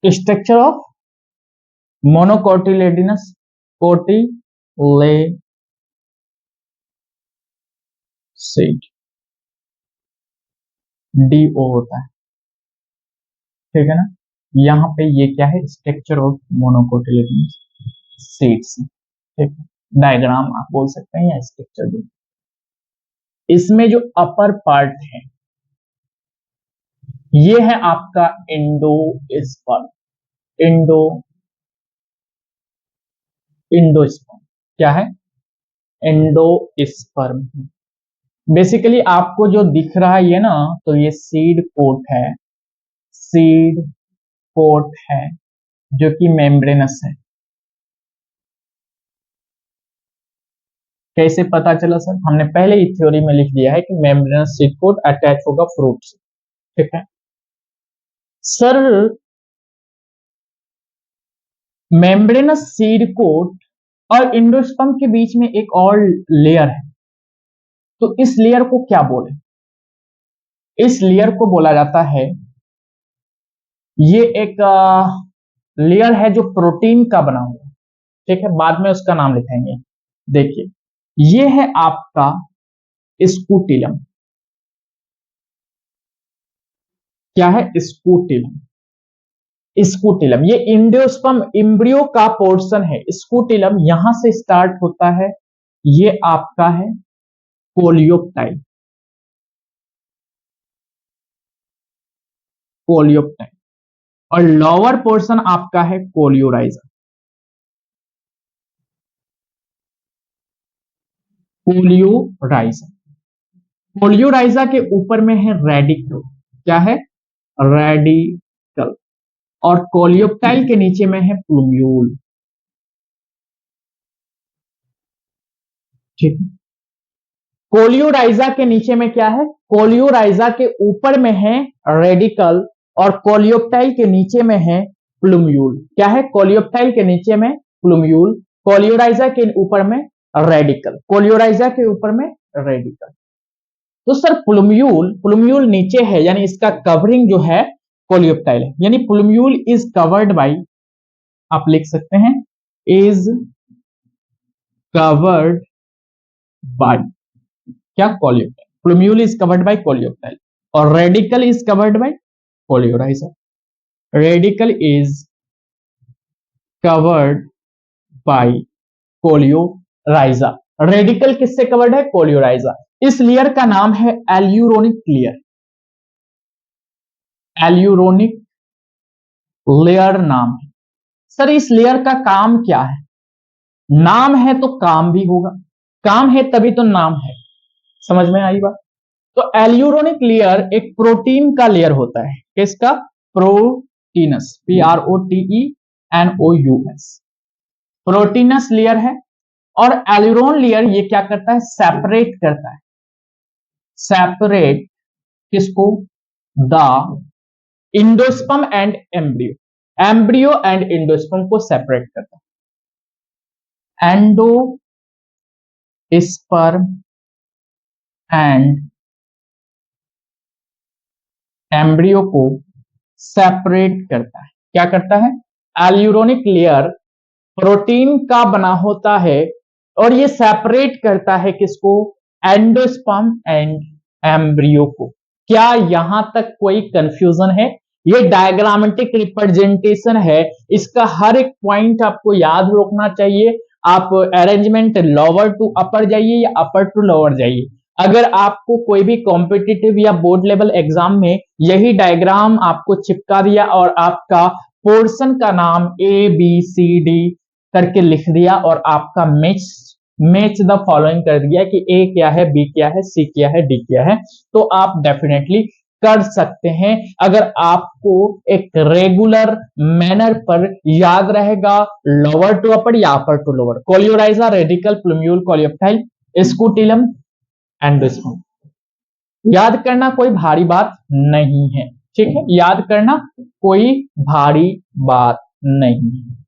स्ट्रक्चर ऑफ मोनोकोटिलेडनस, कोटिलेड सीड, DO होता है, ठीक है ना। यहाँ पे ये क्या है, स्ट्रक्चर ऑफ मोनोकोटिलेडनस सीड्स, ठीक है, डायग्राम आप बोल सकते हैं या स्ट्रक्चर भी। इसमें जो अपर पार्ट है ये है आपका एंडोस्पर्म, इंडो इंडोस्पर्म क्या है, एंडोस्पर्म। बेसिकली आपको जो दिख रहा है ये ना, तो ये सीड कोट है, सीड कोट है जो कि मेम्ब्रेनस है। कैसे पता चला सर, हमने पहले ही थ्योरी में लिख दिया है कि मेम्ब्रेनस सीड कोट अटैच होगा फ्रूट से, ठीक है सर। मेम्ब्रेनस सीड कोट और इंडोस्पर्म के बीच में एक और लेयर है, तो इस लेयर को क्या बोले, इस लेयर को बोला जाता है, ये एक लेयर है जो प्रोटीन का बना हुआ है, ठीक है, बाद में उसका नाम लिखेंगे। देखिए, ये है आपका स्कूटिलम। क्या है? स्कूटिलम। स्कूटिलम ये इंडोस्पर्म एम्ब्रियो का पोर्शन है। स्कूटिलम यहां से स्टार्ट होता है, ये आपका है कोलियोप्टाइल। कोलियोप्टाइल और लोअर पोर्शन आपका है कोलियोराइजा। कोलियोराइजा। कोलियोराइजा के ऊपर में है रेडिकल। क्या है? रेडिकल। और कोलियोप्टाइल के नीचे में है प्लूम्यूल। ठीक है। कोलियोराइजा के नीचे में क्या है? कोलियोराइजा के ऊपर में है रेडिकल और कोलियोप्टाइल के नीचे में है प्लूम्यूल। क्या है? कोलियोप्टाइल के नीचे में प्लूम्यूल, कोलियोराइजा के ऊपर में रेडिकल, कोलियोराइजा के ऊपर में रेडिकल। तो सर प्लूम्यूल, प्लूम्यूल नीचे है यानी इसका कवरिंग जो है कोलियोप्टाइल है, यानी प्लूम्यूल इज कवर्ड बाय, आप लिख सकते हैं इज कवर्ड बाय क्या? Coleoptile. Plumule is covered by coleoptile और radicle is covered by coleorhiza. Radicle is covered by coleorhiza. Radicle किससे कवर्ड है? कोलियोराइजा। इस लेयर का नाम है एल्यूरोनिक लेयर। एल्यूरोनिक लेयर नाम है। सर इस लेयर का काम क्या है? नाम है तो काम भी होगा, काम है तभी तो नाम है। समझ में आई बात? तो एल्यूरोनिक लेयर एक प्रोटीन का लेयर होता है। किसका? प्रोटीनस। PROTENOUS। प्रोटीनस लेयर है। और एल्यूरोन लेयर ये क्या करता है? सेपरेट करता है। सेपरेट किसको? The endosperm and embryo. Embryo and endosperm को सेपरेट करता है। एंडोस्पर्म एंड एम्ब्रियो को सेपरेट करता है। क्या करता है? एल्यूरोनिक लेयर प्रोटीन का बना होता है और ये सेपरेट करता है किसको? एंडोस्पर्म एंड एम्ब्रियो को। क्या यहां तक कोई कंफ्यूजन है? ये डायग्रामेटिक रिप्रेजेंटेशन है, इसका हर एक पॉइंट आपको याद रखना चाहिए। आप अरेंजमेंट लोअर टू अपर जाइए या अपर टू लोअर जाइए, अगर आपको कोई भी कॉम्पिटिटिव या बोर्ड लेवल एग्जाम में यही डायग्राम आपको चिपका दिया और आपका पोर्शन का नाम ABCD करके लिख दिया और आपका मैच द फॉलोइंग कर दिया कि ए क्या है, बी क्या है, सी क्या है, डी क्या है, तो आप डेफिनेटली कर सकते हैं अगर आपको एक रेगुलर मैनर पर याद रहेगा। लोअर टू अपर या upper to lower, coleorhiza, radicle, plumule, coleoptile, scutellum, endosperm. याद करना कोई भारी बात नहीं है, ठीक है, याद करना कोई भारी बात नहीं है।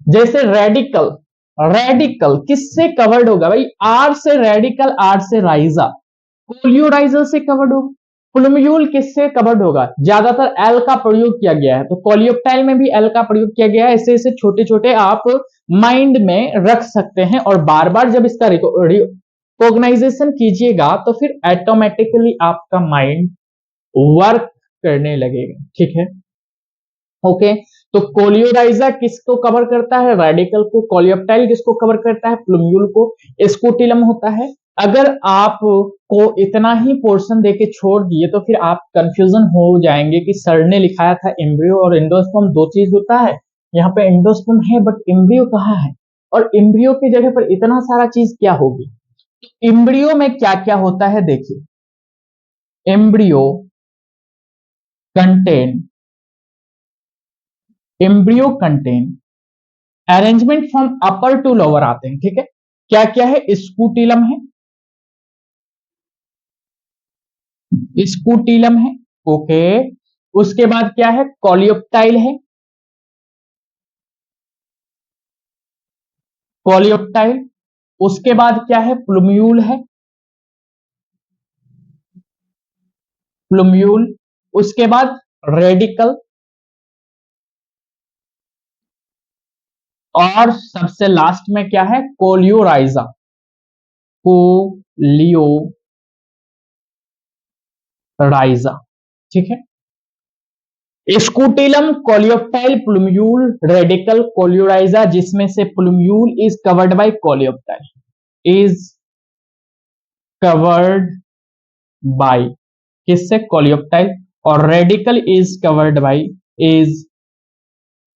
जैसे रेडिकल, रेडिकल किससे कवर्ड होगा भाई? आर से रेडिकल, आर से राइजा, कोलियोराइजा से कवर्ड होगा। प्लूम्यूल किससे कवर्ड होगा? ज्यादातर एल का प्रयोग किया गया है, तो कोलियोप्टाइल में भी एल का प्रयोग किया गया है। ऐसे ऐसे छोटे छोटे आप माइंड में रख सकते हैं और बार बार जब इसका रिकॉग्नाइजेशन कीजिएगा तो फिर ऑटोमेटिकली आपका माइंड वर्क करने लगेगा, ठीक है। ओके, तो कोलियोराइजा किसको कवर करता है? रेडिकल को। कोलियोप्टाइल किसको कवर करता है? प्लूम्यूल को। स्कूटिलम होता है। अगर आप को इतना ही पोर्शन देके छोड़ दिए तो फिर आप कंफ्यूजन हो जाएंगे कि सर ने लिखाया था एम्ब्रियो और एंडोस्पर्म दो चीज होता है, यहाँ पे एंडोस्पर्म है बट एम्ब्रियो कहाँ है, और एम्ब्रियो की जगह पर इतना सारा चीज क्या होगी। एम्ब्रियो में क्या क्या होता है देखिए, embryo contain, embryo contain arrangement from upper to lower आते हैं, ठीक है। क्या क्या है? स्कूटिलम है, स्कूटिलम है, ओके। उसके बाद क्या है? कोलियोप्टाइल है, कोलियोप्टाइल। उसके बाद क्या है? प्लूम्यूल है, प्लूम्यूल, उसके बाद रेडिकल, और सबसे लास्ट में क्या है, कोलियोराइजा, कोलियोराइजा। ठीक है, scutellum, coleoptile, plumule, radical, coleorhiza, जिसमें से plumule is covered by coleoptile, is covered bye किससे, कोलियोप्टाइल, और radicle is covered bye, is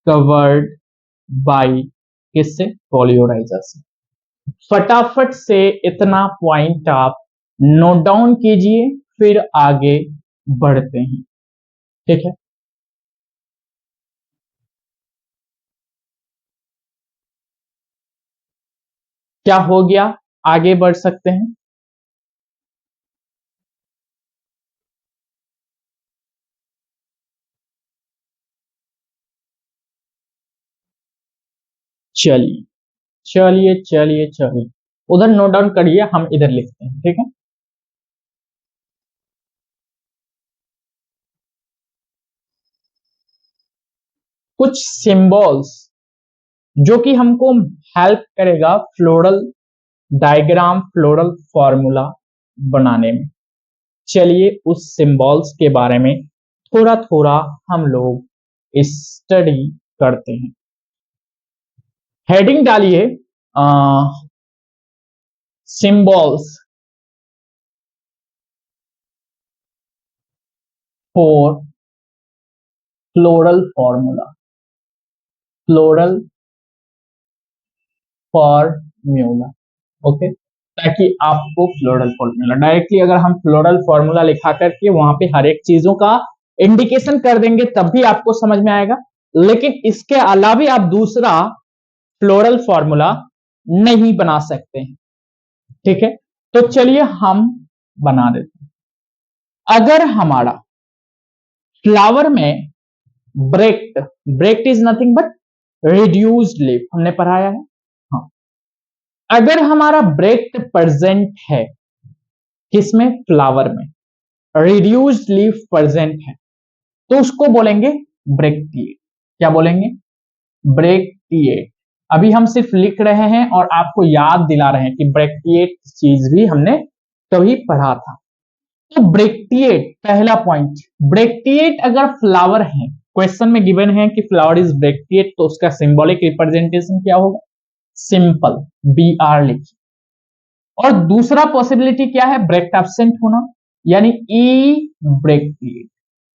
covered bye किससे, कोलियोराइजा से। फटाफट से इतना पॉइंट आप नोट डाउन कीजिए, फिर आगे बढ़ते हैं। ठीक है, क्या हो गया, आगे बढ़ सकते हैं। चलिए चलिए चलिए चलिए, उधर नोट डाउन करिए, हम इधर लिखते हैं। ठीक है, कुछ सिंबल्स जो कि हमको हेल्प करेगा फ्लोरल डायग्राम, फ्लोरल फॉर्मूला बनाने में। चलिए उस सिंबल्स के बारे में थोड़ा थोड़ा हम लोग स्टडी करते हैं। हेडिंग डालिए symbols for floral formula, floral formula. Okay, ताकि आपको फ्लोरल फॉर्मूला डायरेक्टली, अगर हम फ्लोरल फॉर्मूला लिखा करके वहां पे हर एक चीजों का इंडिकेशन कर देंगे तब भी आपको समझ में आएगा, लेकिन इसके अलावा आप दूसरा फ्लोरल फॉर्मूला नहीं बना सकते हैं। ठीक है, तो चलिए हम बना देते हैं। अगर हमारा फ्लावर में Brecht, Brecht is nothing but reduced leaf, हमने पढ़ाया है। हाँ, अगर हमारा ब्रेक्ट प्रेजेंट है किसमें, फ्लावर में, रिड्यूस्ड लीफ प्रेजेंट है, तो उसको बोलेंगे ब्रेक्टिएट। क्या बोलेंगे, ब्रेक्टिएट। अभी हम सिर्फ लिख रहे हैं और आपको याद दिला रहे हैं कि ब्रेक्टिएट चीज भी हमने कभी पढ़ा था। तो ब्रेक्टिएट पहला पॉइंट, ब्रेक्टिएट अगर फ्लावर है, क्वेश्चन में गिवन है कि फ्लावर इज ब्रेक्टिएट, तो उसका सिंबॉलिक रिप्रेजेंटेशन क्या होगा, सिंपल BR लिखिए। और दूसरा पॉसिबिलिटी क्या है, ब्रेक्ट एब्सेंट होना, यानी ई ब्रेक्टिएट।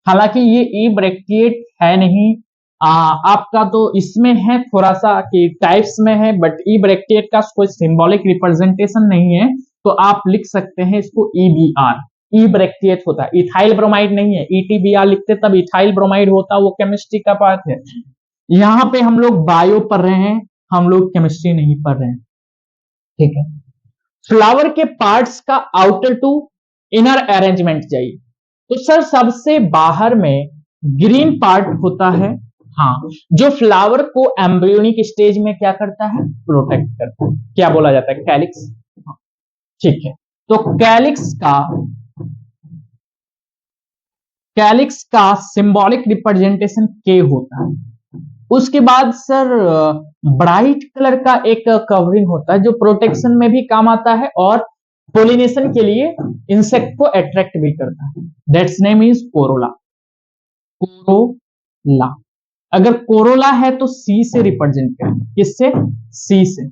हालांकि ये ई ब्रेक्टिएट है नहीं, आपका तो इसमें है थोड़ा सा कि टाइप्स में है, बट ई ब्रेक्टिएट का कोई सिंबॉलिक रिप्रेजेंटेशन नहीं है, तो आप लिख सकते हैं इसको EBR, ई ब्रेक्टिएट होता है, इथाइल ब्रोमाइड नहीं है। ETBR लिखते तब इथाइल ब्रोमाइड होता, वो केमिस्ट्री का पार्ट है। यहाँ पे हम लोग बायो पढ़ रहे हैं, हम लोग केमिस्ट्री नहीं पढ़ रहे हैं। ठीक है, फ्लावर के पार्ट्स का आउटर टू इनर अरेंजमेंट चाहिए, तो सर सबसे बाहर में ग्रीन पार्ट होता है, हाँ, जो फ्लावर को एम्ब्रियोनिक स्टेज में क्या करता है, प्रोटेक्ट करता है, क्या बोला जाता है, कैलिक्स। हाँ, ठीक है, तो कैलिक्स का सिंबॉलिक रिप्रेजेंटेशन के होता है। उसके बाद सर ब्राइट कलर का एक कवरिंग होता है जो प्रोटेक्शन में भी काम आता है और पोलिनेशन के लिए इंसेक्ट को अट्रैक्ट भी करता है। That's name is Corolla, Corolla. अगर कोरोला है तो सी से रिप्रेजेंट करें, किससे, सी से।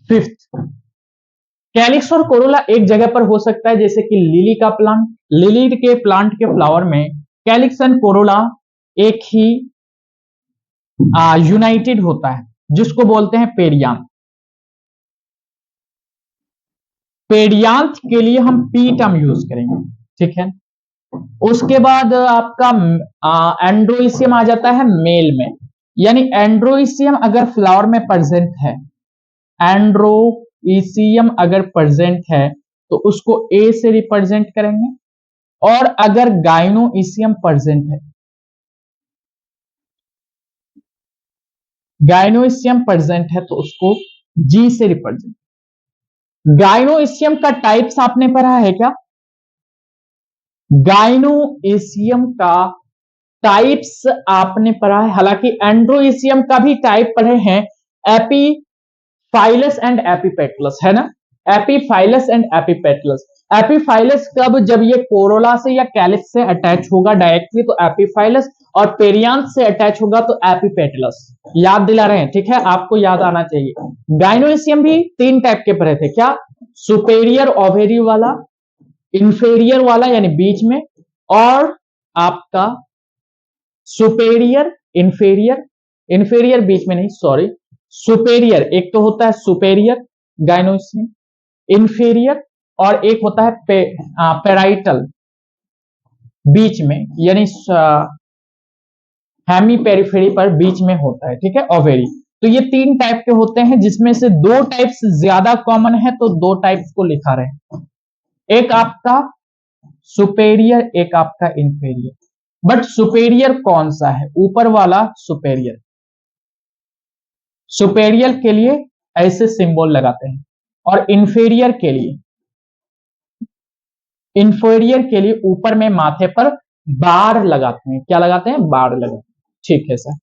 फिफ्थ, कैलिक्स और कोरोला एक जगह पर हो सकता है, जैसे कि लिली का प्लांट, लिली के प्लांट के फ्लावर में कैलिक्स एंड कोरोला एक ही यूनाइटेड होता है, जिसको बोलते हैं पेरियांथ। पेरियांथ के लिए हम पी टर्म यूज करेंगे। ठीक है, उसके बाद आपका एंड्रोइसियम आ जाता है मेल में, यानी एंड्रोइसियम अगर फ्लावर में प्रेजेंट है, एंड्रोइसियम अगर प्रेजेंट है तो उसको ए से रिप्रेजेंट करेंगे, और अगर गाइनोइसियम प्रेजेंट है, गाइनोइसियम प्रेजेंट है तो उसको जी से रिप्रेजेंट। गाइनोइसियम का टाइप्स आपने पढ़ा है क्या, गाइनोइसियम का टाइप्स आपने पढ़ा है, हालांकि एंड्रोइसियम का भी टाइप पढ़े हैं, एपीफाइलस एंड एपिपेटलस, है ना। Epiphyllous and epipetalous. एपीफाइलस कब, जब ये कोरोला से या कैलिक्स से अटैच होगा डायरेक्टली तो एपीफाइलस, और पेरियांथ से अटैच होगा तो एपिपेटलस। याद दिला रहे हैं, ठीक है, आपको याद आना चाहिए। गाइनोइसियम भी 3 टाइप के पढ़े थे, क्या, सुपेरियर ओवेरी वाला, इंफेरियर वाला यानी बीच में, और आपका सुपेरियर इंफेरियर, इंफेरियर बीच में नहीं, सॉरी, सुपेरियर एक तो होता है सुपेरियर गाइनोइसियम, इंफेरियर, और एक होता है पेराइटल बीच में, यानी हेमी पेरिफेरी पर बीच में होता है, ठीक है, ओवेरी। तो ये 3 टाइप के होते हैं, जिसमें से 2 टाइप्स ज्यादा कॉमन है, तो 2 टाइप्स को लिखा रहे हैं, एक आपका सुपेरियर, एक आपका इंफेरियर। बट सुपेरियर कौन सा है, ऊपर वाला सुपेरियर। सुपेरियर के लिए ऐसे सिंबल लगाते हैं, और इंफेरियर के लिए, इंफेरियर के लिए ऊपर में माथे पर बार लगाते हैं, क्या लगाते हैं, बार लगाते हैं, ठीक है सर।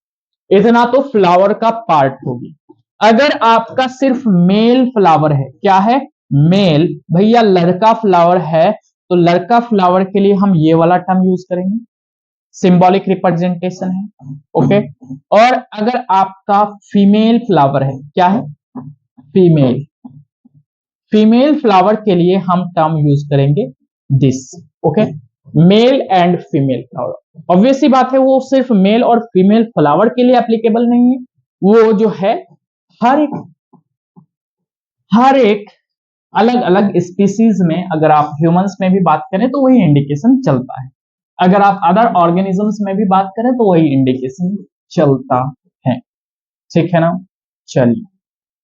इतना तो फ्लावर का पार्ट होगी। अगर आपका सिर्फ मेल फ्लावर है, क्या है, मेल, भैया लड़का फ्लावर है, तो लड़का फ्लावर के लिए हम ये वाला टर्म यूज करेंगे, सिंबॉलिक रिप्रेजेंटेशन है, ओके। और अगर आपका फीमेल फ्लावर है, क्या है, फीमेल, फीमेल फ्लावर के लिए हम टर्म यूज करेंगे this, okay. Male and female flower, obviously बात है, वो सिर्फ मेल और फीमेल फ्लावर के लिए एप्लीकेबल नहीं है, वो जो है हर एक अलग अलग स्पीसीज में, अगर आप ह्यूमंस में भी बात करें तो वही इंडिकेशन चलता है, अगर आप अदर ऑर्गेनिजम्स में भी बात करें तो वही इंडिकेशन चलता है, ठीक है ना। चलिए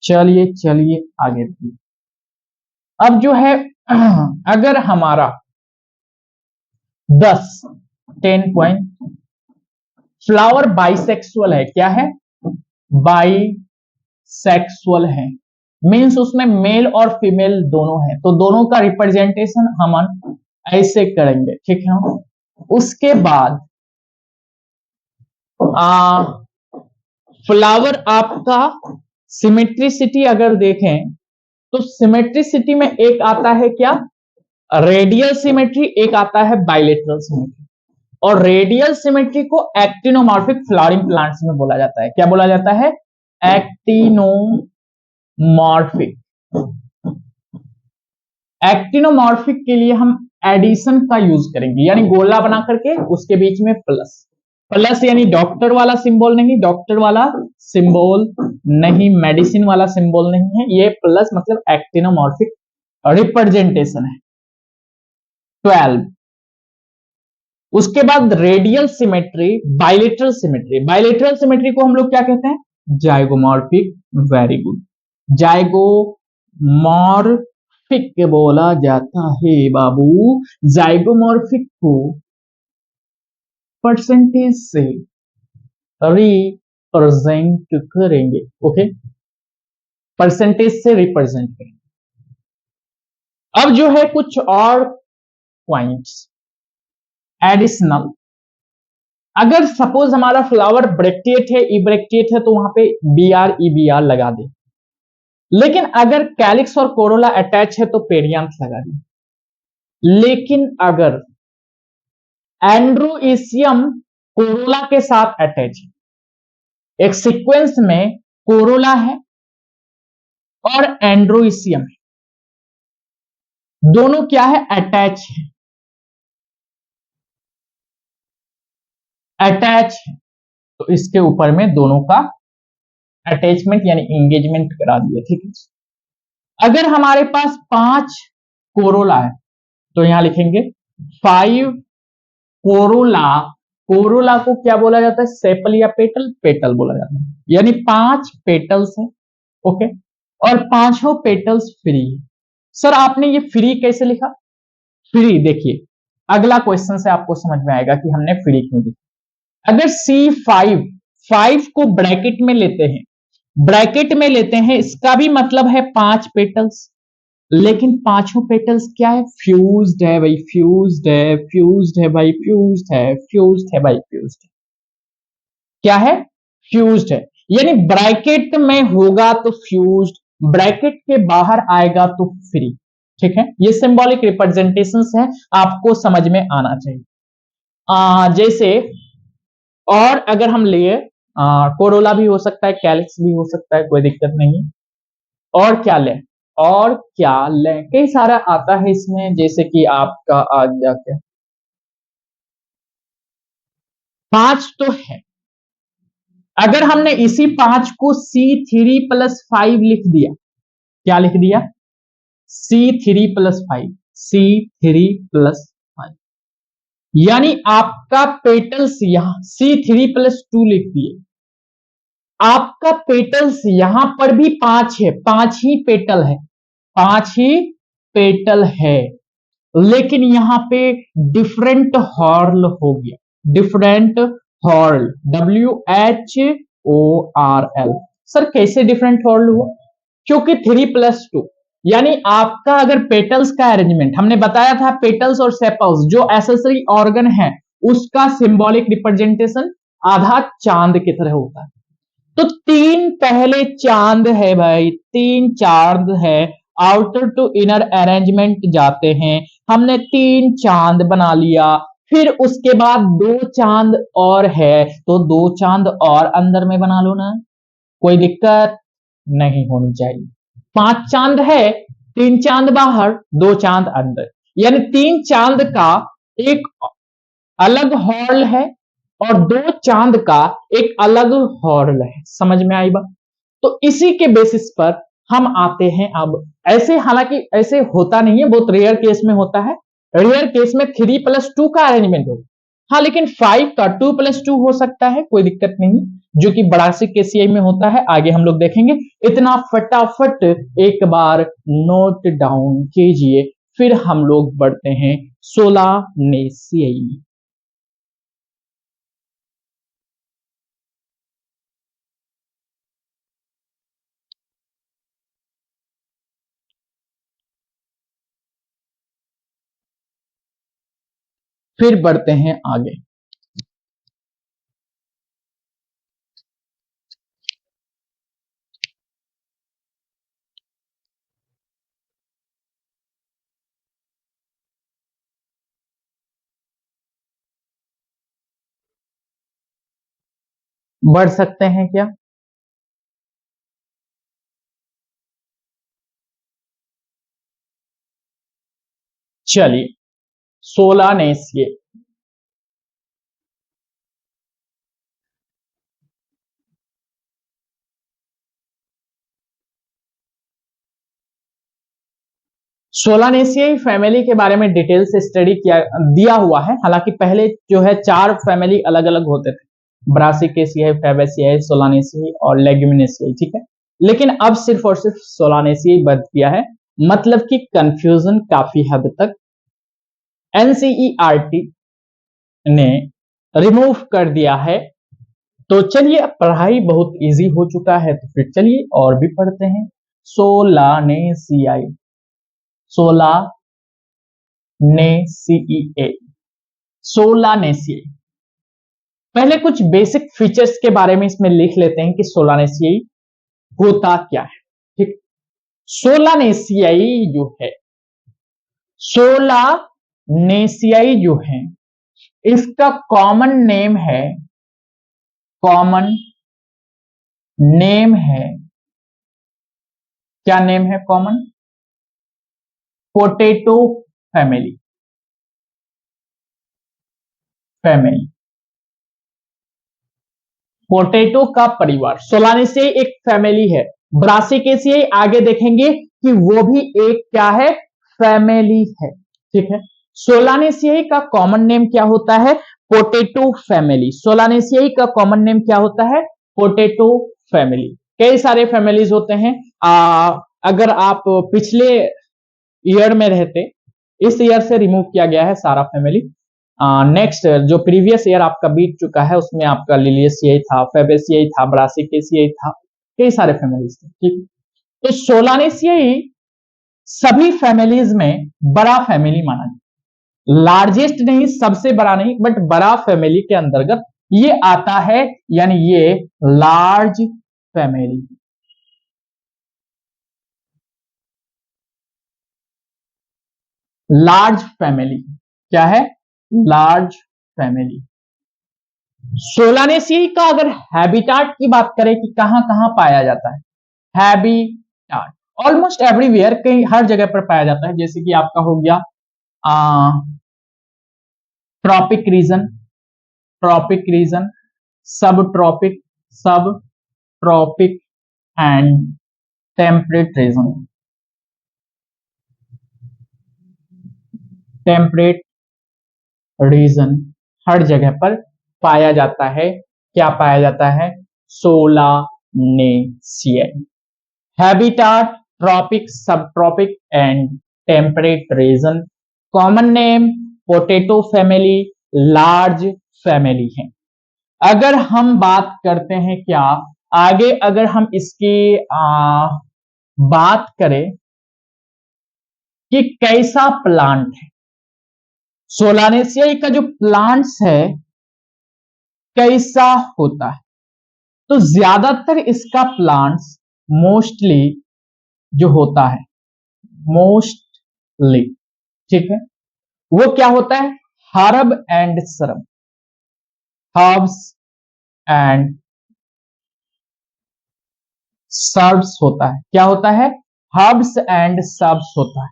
चलिए चलिए आगे बढ़िए। अब जो है अगर हमारा 10 पॉइंट फ्लावर बाइसेक्सुअल है, क्या है, बाइसेक्सुअल है, मीन्स उसमें मेल और फीमेल दोनों है, तो दोनों का रिप्रेजेंटेशन हम ऐसे करेंगे, ठीक है। उसके बाद फ्लावर आपका सिमेट्रिसिटी अगर देखें तो सिमेट्रिसिटी में एक आता है क्या, रेडियल सिमेट्री, एक आता है बाइलेटरल सिमेट्री, और रेडियल सिमेट्री को एक्टिनोमॉर्फिक फ्लावरिंग प्लांट्स में बोला जाता है, क्या बोला जाता है, एक्टिनोमॉर्फिक। एक्टिनोमॉर्फिक के लिए हम एडिशन का यूज करेंगे, यानी गोला बना करके उसके बीच में प्लस, प्लस यानी डॉक्टर वाला सिंबल नहीं, डॉक्टर वाला सिंबल नहीं, मेडिसिन वाला सिंबल नहीं है, ये प्लस मतलब एक्टिनोमॉर्फिक रिप्रेजेंटेशन है। 12, उसके बाद radial symmetry, bilateral symmetry, bilateral symmetry को हम लोग क्या कहते हैं, जाइगोमॉर्फिक, वेरी गुड, जाइगोमॉर्फिक बोला जाता है बाबू, जाइगोमॉर्फिक को परसेंटेज से रिप्रेजेंट करेंगे, ओके, परसेंटेज से रिप्रेजेंट करेंगे। अब जो है कुछ और पॉइंट्स एडिशनल, अगर सपोज हमारा फ्लावर ब्रेक्टिएट है, इब्रेक्टिएट है, तो वहां पे BR लगा दे, लेकिन अगर कैलिक्स और कोरोला अटैच है तो पेरियांथ लगा दे, लेकिन अगर एंड्रोइसियम कोरोला के साथ अटैच है, एक सीक्वेंस में कोरोला है और एंड्रोइसियम है, दोनों क्या है, अटैच है, अटैच है, तो इसके ऊपर में दोनों का अटैचमेंट यानी एंगेजमेंट करा दिया, ठीक है। अगर हमारे पास 5 कोरोला है तो यहां लिखेंगे 5 कोरोला, कोरोला को क्या बोला जाता है, सेपल या पेटल, पेटल बोला जाता है, यानी 5 पेटल्स है, ओके, और पांचों पेटल्स फ्री है। सर आपने ये फ्री कैसे लिखा, फ्री देखिए अगला क्वेश्चन से आपको समझ में आएगा कि हमने फ्री क्यों लिखा। अगर C5 5 को ब्रैकेट में लेते हैं, ब्रैकेट में लेते हैं, इसका भी मतलब है 5 पेटल्स, लेकिन पांचों पेटल्स क्या है, फ्यूज्ड है भाई, फ्यूज्ड है, फ्यूज्ड है भाई, फ्यूज्ड है, फ्यूज्ड है भाई, फ्यूज्ड है। क्या है, फ्यूज्ड है। यानी ब्रैकेट में होगा तो फ्यूज्ड, ब्रैकेट के बाहर आएगा तो फ्री। ठीक है, ये सिंबॉलिक रिप्रेजेंटेशंस है, आपको समझ में आना चाहिए। जैसे और अगर हम लिए कोरोला भी हो सकता है, कैलिक्स भी हो सकता है, कोई दिक्कत नहीं। और क्या लें, और क्या लें, कई सारा आता है इसमें, जैसे कि आपका आ गया क्या, पांच तो है। अगर हमने इसी पांच को C3+5 लिख दिया, क्या लिख दिया, C3+5, C3+5, यानी आपका पेटल्स यहां C3+2 लिख दिए, आपका पेटल्स यहां पर भी पांच है, पांच ही पेटल है, पांच ही पेटल है, लेकिन यहां पे डिफरेंट हॉर्ल हो गया, डिफरेंट हॉर्ल, WHORL। सर कैसे डिफरेंट हॉर्ल हुआ, क्योंकि 3+2, यानी आपका अगर पेटल्स का अरेंजमेंट, हमने बताया था पेटल्स और सेपल्स जो एसेसरी ऑर्गन है उसका सिंबॉलिक रिप्रेजेंटेशन आधा चांद की तरह होता है। तो तीन पहले चांद है भाई, तीन चांद है, आउटर टू इनर अरेंजमेंट जाते हैं, हमने तीन चांद बना लिया, फिर उसके बाद दो चांद और है, तो दो चांद और अंदर में बना लो ना, कोई दिक्कत नहीं होनी चाहिए। पांच चांद है, तीन चांद बाहर, दो चांद अंदर, यानी तीन चांद का एक अलग हॉर्ल है और दो चांद का एक अलग हॉर्ल है। समझ में आई बात, तो इसी के बेसिस पर हम आते हैं अब, ऐसे हालांकि ऐसे होता नहीं है, बहुत रेयर केस में होता है, रेयर केस में 3+2 का अरेंजमेंट होगा, हाँ, लेकिन 5 का 2+2 हो सकता है, कोई दिक्कत नहीं, जो कि बरासी केसीआई में होता है, आगे हम लोग देखेंगे। इतना फटाफट एक बार नोट डाउन कीजिए, फिर हम लोग बढ़ते हैं सोलानेसियाई में। फिर बढ़ते हैं आगे। बढ़ सकते हैं क्या, चलिए सोलानेसिए। सोलानेसियाई फैमिली के बारे में डिटेल से स्टडी किया दिया हुआ है, हालांकि पहले जो है चार फैमिली अलग अलग होते थे, ब्रासिकेसियाई, फैबेसियाई, सोलानेसियाई और लेग्यूमिनेसियाई, ठीक है, लेकिन अब सिर्फ और सिर्फ सोलानेसियाई बच गया है, मतलब कि कंफ्यूजन काफी हद तक एनसीईआरटी ने रिमूव कर दिया है। तो चलिए, अब पढ़ाई बहुत इजी हो चुका है, तो फिर चलिए और भी पढ़ते हैं। सोलानेसियाई, सोलानेसिए, सोलानेसियाई, पहले कुछ बेसिक फीचर्स के बारे में इसमें लिख लेते हैं कि सोलानेसियाई होता क्या है। ठीक, सोलानेसियाई जो है, सोलानेसियाई जो है, इसका कॉमन नेम है, कॉमन नेम है, क्या नेम है common, potato family, family, potato का परिवार। सोलानेसियाई एक फैमिली है, ब्रासिकेसियाई आगे देखेंगे कि वो भी एक क्या है, फैमिली है, ठीक है। सोलानेसियाई का कॉमन नेम क्या होता है, पोटैटो फैमिली, सोलानेसियाई का कॉमन नेम क्या होता है, पोटैटो फैमिली। कई सारे फैमिलीज होते हैं, अगर आप पिछले ईयर में रहते, इस ईयर से रिमूव किया गया है सारा फैमिली, नेक्स्ट जो प्रीवियस ईयर आपका बीत चुका है उसमें आपका लिलियसियाई था, फेबेसियाई था, ब्रासिकेसियाई था, कई सारे फैमिलीज थे, ठीक। तो सोलानेसियाई सभी फैमिलीज में बड़ा फैमिली माना जाता है, लार्जेस्ट नहीं, सबसे बड़ा नहीं, बट बड़ा फैमिली के अंतर्गत ये आता है, यानी ये लार्ज फैमिली। लार्ज फैमिली क्या है? Large family. सोलानेसी का अगर हैबिटाट की बात करें कि कहां कहां पाया जाता है, हैबिटाट ऑलमोस्ट एवरीवेयर, कहीं हर जगह पर पाया जाता है। जैसे कि आपका हो गया tropic region, tropic region, subtropic, subtropic and temperate region, temperate region, हर जगह पर पाया जाता है। क्या पाया जाता है? Solanacean. Habitat tropic, subtropic and temperate region. Common name potato family, large family है। अगर हम बात करते हैं क्या आगे, अगर हम इसकी बात करें कि कैसा प्लांट है, सोलानेसिया का जो प्लांट्स है कैसा होता है, तो ज्यादातर इसका प्लांट्स मोस्टली जो होता है, मोस्टली, ठीक है, वो क्या होता है? Herb and shrub, herbs and shrubs होता है। क्या होता है? हर्ब्स एंड सर्ब्स होता है।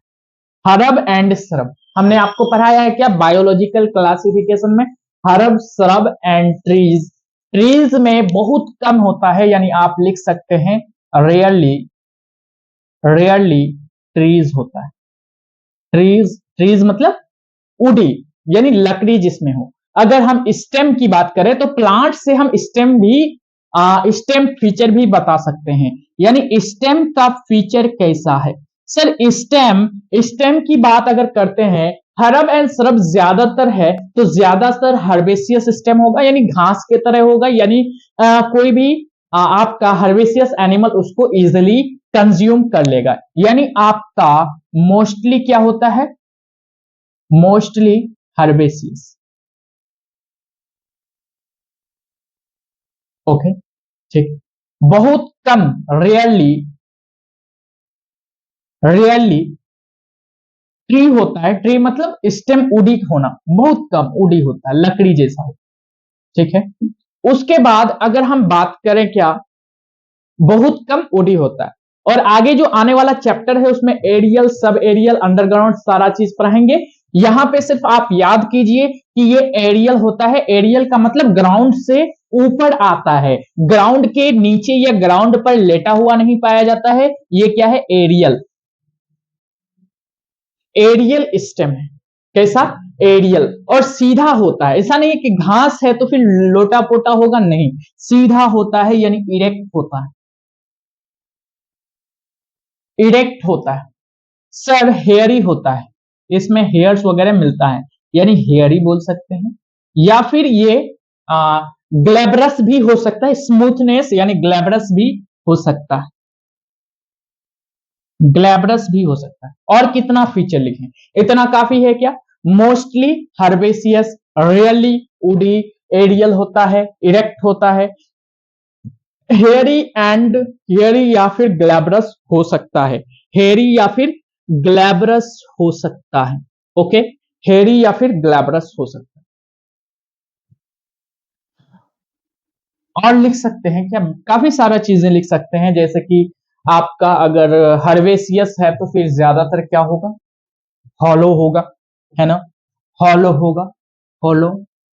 हर्ब एंड श्रब हमने आपको पढ़ाया है क्या बायोलॉजिकल क्लासिफिकेशन में? Herb, shrub and trees. Trees में बहुत कम होता है, यानी आप लिख सकते हैं रेयरली, रेयरली ट्रीज होता है। ट्रीज, ट्रीज मतलब उडी, यानी लकड़ी जिसमें हो। अगर हम स्टेम की बात करें तो प्लांट से हम स्टेम भी, स्टेम फीचर भी बता सकते हैं, यानी स्टेम का फीचर कैसा है। सर स्टेम, स्टेम की बात अगर करते हैं, हर्ब एंड श्रब ज्यादातर है तो ज्यादातर हर्बेसियस स्टेम होगा, यानी घास के तरह होगा, यानी कोई भी आपका हर्बेसियस एनिमल उसको इजिली कंज्यूम कर लेगा, यानी आपका मोस्टली क्या होता है? Mostly herbaceous. ओके, ठीक। बहुत कम, रेयरली, रेयरली ट्री होता है। ट्री मतलब स्टेम उडी होना, बहुत कम उडी होता है, लकड़ी जैसा हो, ठीक है। उसके बाद अगर हम बात करें क्या, बहुत कम उडी होता है। और आगे जो आने वाला चैप्टर है उसमें एरियल, सब एरियल, अंडरग्राउंड सारा चीज पढ़ेंगे। यहां पे सिर्फ आप याद कीजिए कि ये एरियल होता है। एरियल का मतलब ग्राउंड से ऊपर आता है, ग्राउंड के नीचे या ग्राउंड पर लेटा हुआ नहीं पाया जाता है। ये क्या है? एरियल, एरियल स्टेम है। कैसा? एरियल। और सीधा होता है, ऐसा नहीं है कि घास है तो फिर लोटा पोटा होगा, नहीं, सीधा होता है, यानी इरेक्ट होता है, इरेक्ट होता है। सर हेयरी होता है, इसमें हेयर्स वगैरह मिलता है, यानी हेयरी बोल सकते हैं। या फिर ये ग्लैब्रस भी हो सकता है, स्मूथनेस यानी ग्लैब्रस भी हो सकता है, ग्लैब्रस भी हो सकता है। और कितना फीचर लिखें, इतना काफी है क्या? मोस्टली हर्बेसियस, रियली उडी, एरियल होता है, इरेक्ट होता है, हेयरी एंड, हेयरी या फिर ग्लैब्रस हो सकता है, हेयरी या फिर ग्लैब्रस हो सकता है। ओके, हेयरी या फिर ग्लैब्रस हो सकता है। और लिख सकते हैं क्या, काफी सारा चीजें लिख सकते हैं, जैसे कि आपका अगर हर्बेसियस है तो फिर ज्यादातर क्या होगा? हॉलो होगा, है ना, हॉलो होगा, हॉलो।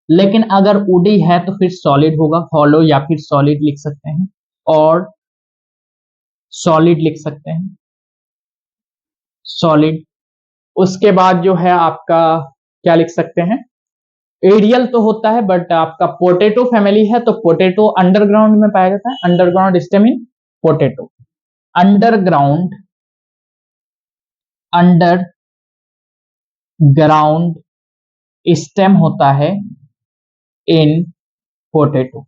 लेकिन अगर उडी है तो फिर सॉलिड होगा, हॉलो या फिर सॉलिड लिख सकते हैं, और सॉलिड लिख सकते हैं, सॉलिड। उसके बाद जो है आपका क्या लिख सकते हैं? एरियल तो होता है, बट आपका पोटैटो फैमिली है तो पोटैटो अंडरग्राउंड में पाया जाता है, underground stem in potato, underground, underground stem होता है in potato,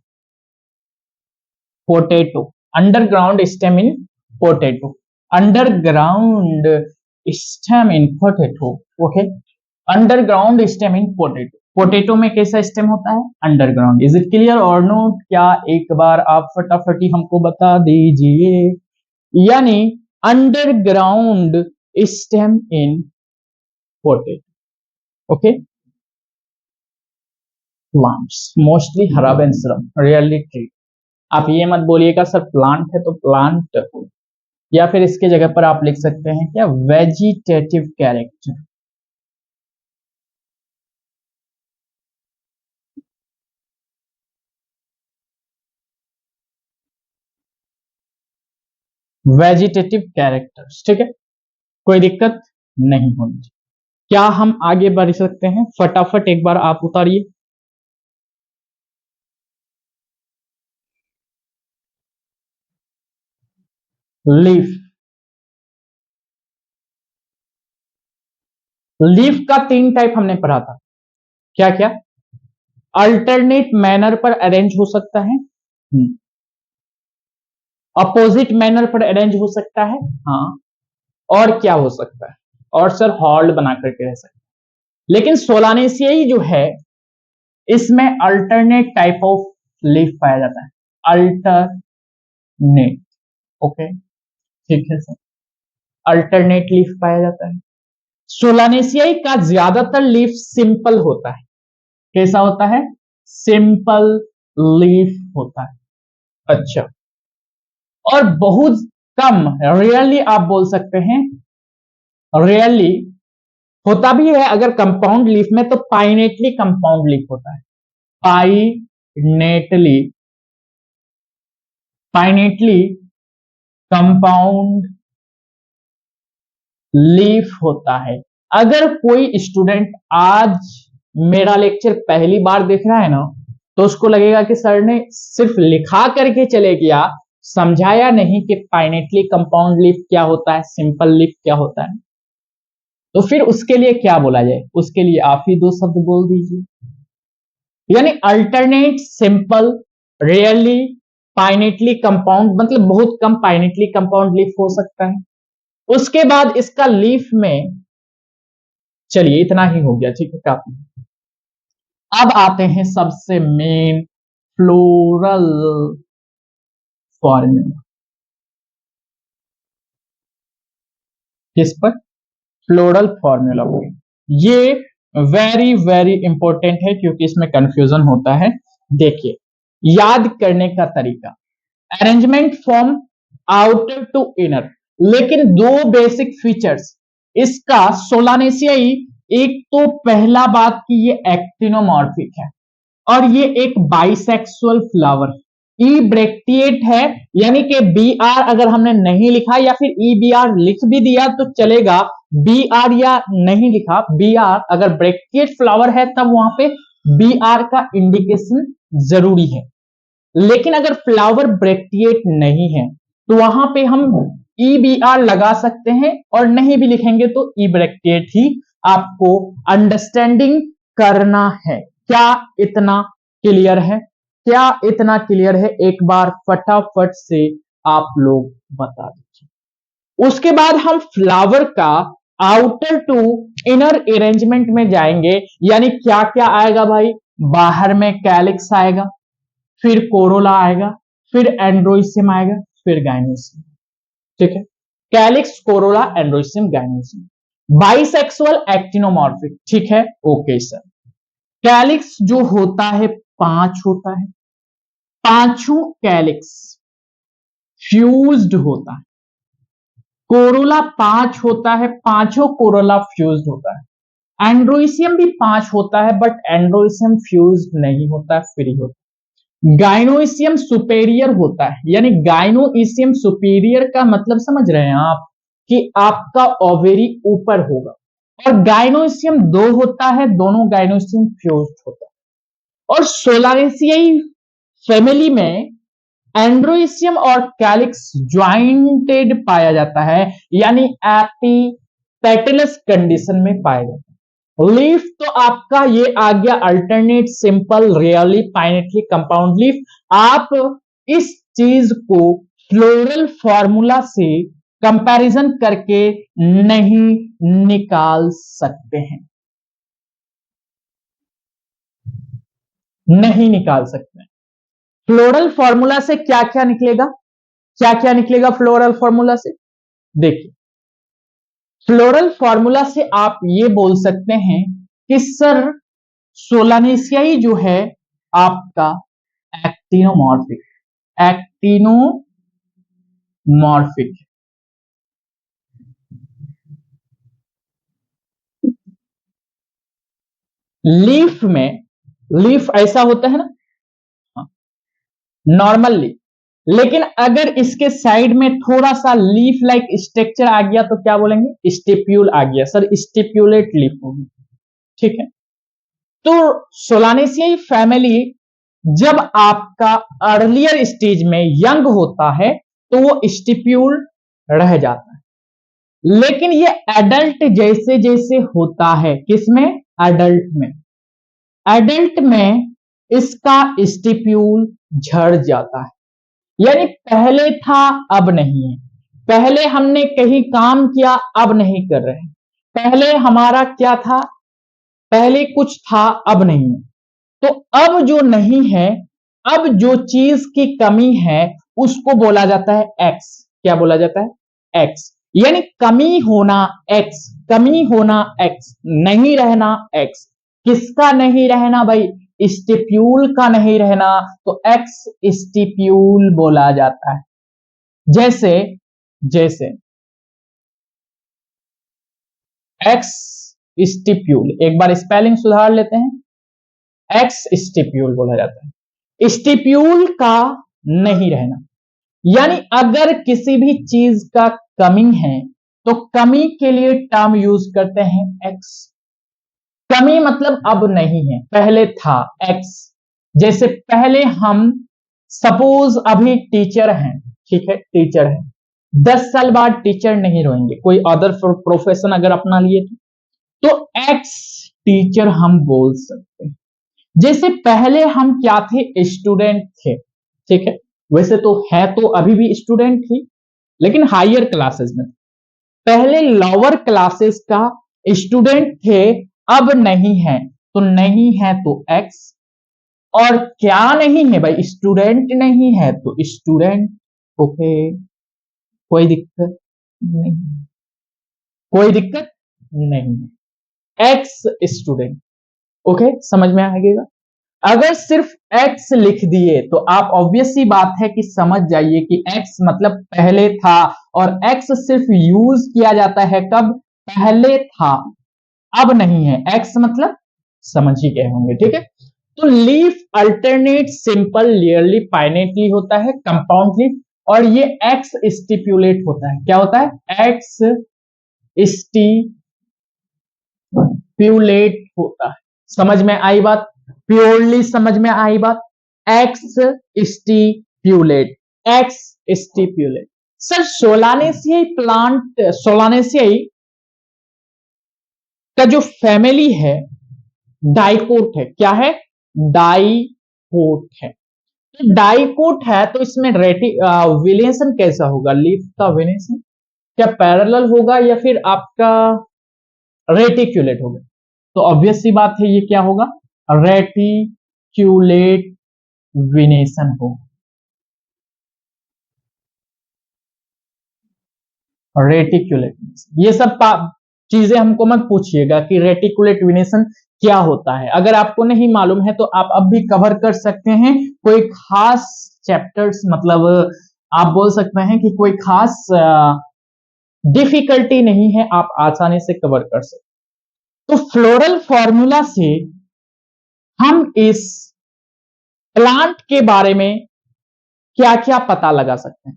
potato, underground stem in potato. Underground stem in potato. Okay, underground stem in potato. Potato में कैसा स्टेम होता है? Underground. Is it clear or not? क्या एक बार आप फटाफटी हमको बता दीजिए। यानी underground stem in potato. Okay, plants mostly herbaceous, rarely tree. आप ये मत बोलिएगा सर प्लांट है तो प्लांट, या फिर इसके जगह पर आप लिख सकते हैं क्या? Vegetative character. वेजिटेटिव कैरेक्टर्स, ठीक है, कोई दिक्कत नहीं होनी चाहिए। क्या हम आगे बढ़ सकते हैं? फटाफट एक बार आप उतारिए। लीफ। लीफ का 3 टाइप हमने पढ़ा था। क्या क्या? अल्टरनेट मैनर पर अरेंज हो सकता है, अपोजिट मैनर पर अरेंज हो सकता है, हाँ, और क्या हो सकता है? और सर हॉल्ड बना करके रह सकता है। लेकिन सोलानेसियाई जो है इसमें अल्टरनेट टाइप ऑफ लीफ पाया जाता है, अल्टरनेट। ओके, ठीक है सर, अल्टरनेट लीफ पाया जाता है। सोलानेसियाई का ज्यादातर लीफ सिंपल होता है। कैसा होता है? सिंपल लीफ होता है। अच्छा, और बहुत कम, रियरली आप बोल सकते हैं, रियरली होता भी है अगर कंपाउंड लीफ में, तो पाइनेटली कंपाउंड लीफ होता है। पाइनेटली, पाइनेटली कंपाउंड लीफ होता है। अगर कोई स्टूडेंट आज मेरा लेक्चर पहली बार देख रहा है ना, तो उसको लगेगा कि सर ने सिर्फ लिखा करके चले गया, समझाया नहीं कि पाइनेटली कंपाउंड लीफ क्या होता है, सिंपल लीफ क्या होता है। तो फिर उसके लिए क्या बोला जाए? उसके लिए आप ही 2 शब्द बोल दीजिए। यानी अल्टरनेट, सिंपल, रेयरली, पाइनेटली कंपाउंड, मतलब बहुत कम पाइनेटली कंपाउंड लीफ हो सकता है। उसके बाद इसका लीफ में, चलिए इतना ही हो गया, ठीक है, काफी। अब आते हैं सबसे मेन, फ्लोरल फॉर्मूला। किस पर? फ्लोरल फॉर्मूला पर। ये वेरी वेरी इंपॉर्टेंट है क्योंकि इसमें कंफ्यूजन होता है। देखिए, याद करने का तरीका, arrangement from outer to inner, लेकिन 2 बेसिक फीचर्स इसका सोलानेसियाई। एक तो पहला बात कि ये एक्टिनोमॉर्फिक है और ये एक बाइसेक्सुअल फ्लावर, ई ब्रेक्टिएट है, यानी कि बी आर अगर हमने नहीं लिखा या फिर ई बी आर लिख भी दिया तो चलेगा, बी आर या नहीं लिखा, बी आर अगर ब्रेक्टिएट फ्लावर है तब वहां पे बी आर का इंडिकेशन जरूरी है। लेकिन अगर फ्लावर ब्रेक्टिएट नहीं है तो वहां पे हम ई बी आर लगा सकते हैं, और नहीं भी लिखेंगे तो ई ब्रेक्टिएट ही आपको अंडरस्टैंडिंग करना है। क्या इतना क्लियर है? क्या इतना क्लियर है? एक बार फटाफट से आप लोग बता दीजिए। उसके बाद हम फ्लावर का आउटर टू इनर अरेंजमेंट में जाएंगे। यानी क्या क्या आएगा भाई? बाहर में कैलिक्स आएगा, फिर कोरोला आएगा, फिर एंड्रोइसियम आएगा, फिर गाइनोसियम। ठीक है, calyx, corolla, androecium, gynoecium. Bisexual actinomorphic, ठीक है, ओके सर। कैलिक्स जो होता है 5 होता है, 5 कैलिक्स फ्यूज्ड होता है। कोरोला 5 होता है, 5 कोरोला फ्यूज्ड होता है। एंड्रोइसियम भी 5 होता है, बट एंड्रोइसियम फ्यूज्ड नहीं होता है, फ्री होता है। गाइनोइसियम सुपेरियर होता है, यानी गाइनोइसियम सुपेरियर का मतलब समझ रहे हैं आप, कि आपका ओवेरी ऊपर होगा। और गाइनोइसियम 2 होता है, दोनों गाइनोइसियम फ्यूज्ड होता है। और सोलानेसियाई फैमिली में एंड्रोइसियम और कैलिक्स ज्वाइंटेड पाया जाता है, यानी एपीपेटलस कंडीशन में पाया जाता है। लीफ तो आपका ये आ गया alternate, simple, rarely, pinnately compound leaf. आप इस चीज को फ्लोरल फॉर्मूला से कंपैरिजन करके नहीं निकाल सकते हैं, नहीं निकाल सकते। फ्लोरल फॉर्मूला से क्या क्या निकलेगा, क्या क्या निकलेगा फ्लोरल फॉर्मूला से? देखिए, फ्लोरल फॉर्मूला से आप ये बोल सकते हैं कि सर सोलानेसियाई जो है आपका एक्टिनोमॉर्फिक, एक्टिनोमॉर्फिक। लीफ में, लीफ ऐसा होता है ना नॉर्मल लीफ, लेकिन अगर इसके साइड में थोड़ा सा लीफ लाइक स्ट्रक्चर आ गया तो क्या बोलेंगे? स्टिप्यूल आ गया सर, स्टिप्यूलेट लीफ होगी, ठीक है। तो सोलानेसियाई फैमिली जब आपका अर्लियर स्टेज में यंग होता है तो वो स्टिप्यूल रह जाता है, लेकिन ये एडल्ट जैसे जैसे होता है, किसमें? एडल्ट में, एडल्ट में इसका स्टिप्यूल झड़ जाता है, यानी पहले था अब नहीं है, पहले हमने कहीं काम किया अब नहीं कर रहे, पहले हमारा क्या था, पहले कुछ था अब नहीं है। तो अब जो नहीं है, अब जो चीज की कमी है उसको बोला जाता है एक्स। क्या बोला जाता है? एक्स, यानी कमी होना एक्स, कमी होना एक्स, नहीं रहना एक्स। किसका नहीं रहना भाई? स्टिप्यूल का नहीं रहना, तो एक्स स्टिप्यूल बोला जाता है। जैसे जैसे एक्स स्टिप्यूल, एक बार स्पेलिंग सुधार लेते हैं, एक्स स्टिप्यूल बोला जाता है, स्टिप्यूल का नहीं रहना, यानी अगर किसी भी चीज का कमी है तो कमी के लिए टर्म यूज करते हैं एक्स। कमी मतलब अब नहीं है, पहले था एक्स। जैसे पहले हम सपोज अभी टीचर हैं, ठीक है, टीचर है, 10 साल बाद टीचर नहीं रहेंगे, कोई अदर प्रोफेशन अगर अपना लिए तो एक्स टीचर हम बोल सकते हैं। जैसे पहले हम क्या थे? स्टूडेंट थे, ठीक है, वैसे तो है तो अभी भी स्टूडेंट ही, लेकिन हायर क्लासेस में। पहले लोअर क्लासेस का स्टूडेंट थे, अब नहीं है, तो नहीं है तो एक्स। और क्या नहीं है भाई? स्टूडेंट नहीं है तो स्टूडेंट, ओके, कोई दिक्कत नहीं, कोई दिक्कत नहीं है, एक्स स्टूडेंट, ओके, समझ में आएगा। अगर सिर्फ x लिख दिए तो आप ऑब्वियस सी बात है कि समझ जाइए कि x मतलब पहले था, और x सिर्फ यूज किया जाता है कब? पहले था अब नहीं है, x मतलब समझ ही गए होंगे, ठीक है। तो लीफ अल्टरनेट, सिंपल, लियरली, पाइनेटली होता है, कंपाउंड लीफ, और ये एक्स स्टिप्यूलेट होता है। क्या होता है? एक्स स्टिप्यूलेट होता है। समझ में आई बात? प्योरली समझ में आई बात? Exstipulate, exstipulate. Sir solanaceae plant, solanaceae का जो फैमिली है डाइकोट है। क्या है? डाइकोट है। तो डाइकोट है तो इसमें वेलिएशन कैसा होगा? लीफ का वेलिएशन क्या पैरेलल होगा या फिर आपका रेटिक्यूलेट होगा? तो ऑब्वियस सी बात है, ये क्या होगा? रेटिक्यूलेट विनेशन हो, रेटिकुलेट, ये सब चीजें हमको मत पूछिएगा कि रेटिकुलेट विनेशन क्या होता है। अगर आपको नहीं मालूम है तो आप अब भी कवर कर सकते हैं, कोई खास चैप्टर्स, मतलब आप बोल सकते हैं कि कोई खास डिफिकल्टी नहीं है, आप आसानी से कवर कर सकते। तो फ्लोरल फॉर्मूला से हम इस प्लांट के बारे में क्या क्या पता लगा सकते हैं?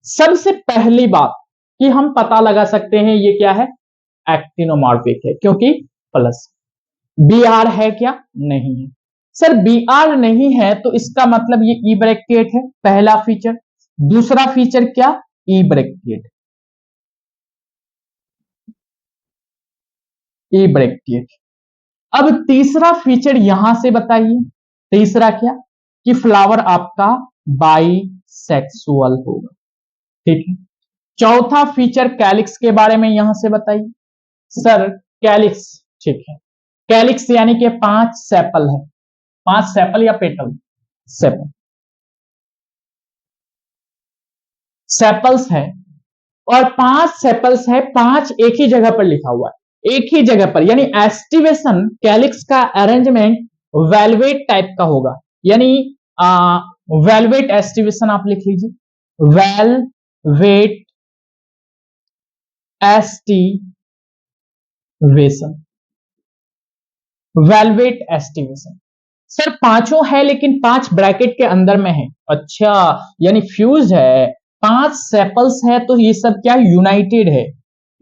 सबसे पहली बात कि हम पता लगा सकते हैं ये क्या है? एक्टिनोमॉर्फिक है, क्योंकि प्लस। बी आर है क्या? नहीं है। सर बी आर नहीं है तो इसका मतलब ये ई ब्रैकेट है, पहला फीचर। दूसरा फीचर क्या? E bracket, E bracket. अब तीसरा फीचर यहां से बताइए, तीसरा क्या? कि फ्लावर आपका बाई सेक्सुअल होगा, ठीक है। चौथा फीचर कैलिक्स के बारे में यहां से बताइए। सर कैलिक्स, ठीक है, कैलिक्स यानी कि 5 सेपल है, 5 सेपल या पेटल, सेपल, सेपल्स है, और 5 सेपल्स है, 5 एक ही जगह पर लिखा हुआ है, एक ही जगह पर, यानी एस्टिवेशन कैलिक्स का अरेंजमेंट वेलवेट टाइप का होगा, यानी वेलवेट एस्टिवेशन आप लिख लीजिए, velvet aestivation, velvet aestivation. Sir पांचों है लेकिन 5 ब्रैकेट के अंदर में है, अच्छा, यानी फ्यूज है, 5 सेपल्स है, तो ये सब क्या यूनाइटेड है,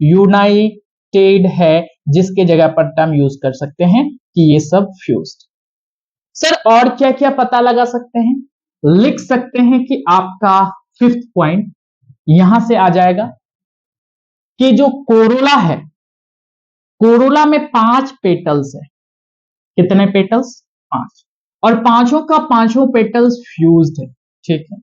यूनाइटेड है, जिसके जगह पर टर्म यूज कर सकते हैं कि ये सब फ्यूज्ड। सर और क्या क्या पता लगा सकते हैं, लिख सकते हैं कि आपका 5th पॉइंट यहां से आ जाएगा कि जो कोरोला है, कोरोला में 5 पेटल्स है, कितने पेटल्स, 5, और पांचों का पांचों पेटल्स फ्यूज्ड है, ठीक है,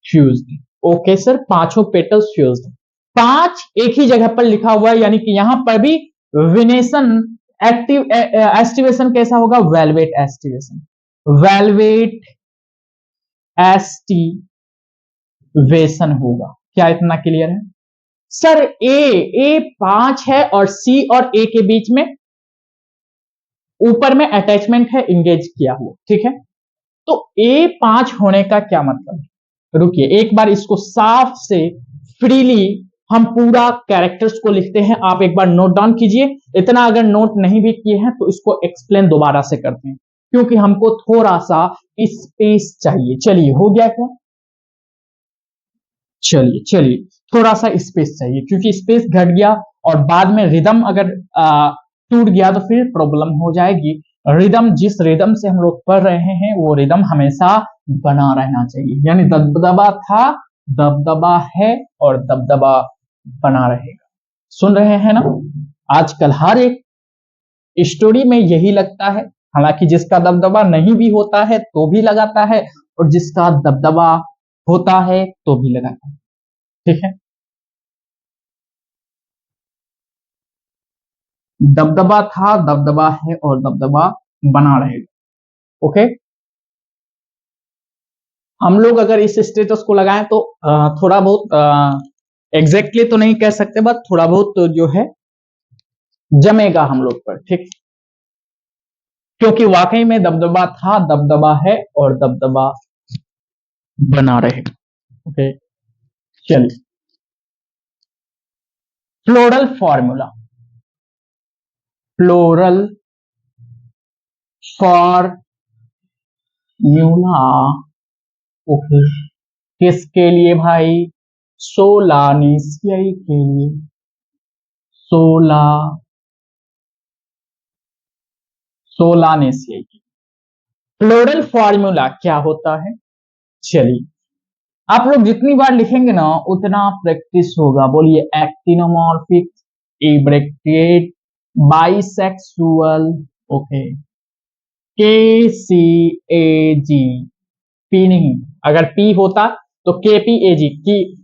फ्यूज्ड, ओके सर, पांचों पेटल्स फ्यूज्ड है, 5 एक ही जगह पर लिखा हुआ है, यानी कि यहां पर भी विनेशन एक्टिव एस्टिवेशन कैसा होगा, वेलवेट एस्टिवेशन, वेलवेट एस्टिवेशन होगा, क्या इतना क्लियर है। सर ए 5 है और सी और ए के बीच में ऊपर में अटैचमेंट है इंगेज किया हुआ, ठीक है, तो A5 होने का क्या मतलब है, रुकिए एक बार इसको साफ से फ्रीली हम पूरा कैरेक्टर्स को लिखते हैं, आप एक बार नोट डाउन कीजिए, इतना अगर नोट नहीं भी किए हैं तो इसको एक्सप्लेन दोबारा से करते हैं, क्योंकि हमको थोड़ा सा स्पेस चाहिए। चलिए हो गया क्या, चलिए चलिए, थोड़ा सा स्पेस चाहिए, क्योंकि स्पेस घट गया और बाद में रिदम अगर टूट गया तो फिर प्रॉब्लम हो जाएगी। रिदम, जिस रिदम से हम लोग पढ़ रहे हैं वो रिदम हमेशा बना रहना चाहिए, यानी दबदबा था, दबदबा है, और दबदबा बना रहेगा। सुन रहे हैं ना, आजकल हर एक स्टोरी में यही लगता है, हालांकि जिसका दबदबा नहीं भी होता है तो भी लगाता है, और जिसका दबदबा होता है तो भी लगाता है, ठीक है, दबदबा था, दबदबा है, और दबदबा बना रहेगा, ओके। हम लोग अगर इस स्टेटस को लगाएं तो थोड़ा बहुत एग्जैक्टली तो नहीं कह सकते, बट थोड़ा बहुत तो जो है जमेगा हम लोग पर, ठीक, क्योंकि वाकई में दबदबा था, दबदबा है, और दबदबा बना रहेगा, ओके। चलिए, floral formula, floral formula, okay, किसके लिए भाई, सोलानेसियाई के लिए, सोला सोलानेसियाई की फ्लोरल फॉर्मूला क्या होता है। चलिए, आप लोग जितनी बार लिखेंगे ना उतना प्रैक्टिस होगा, बोलिए, एक्टिनोमॉर्फिक, इब्रेक्टिएट, बाइसेक्सुअल, ओके, के सी ए जी, पी नहीं, अगर पी होता तो के पी ए जी की,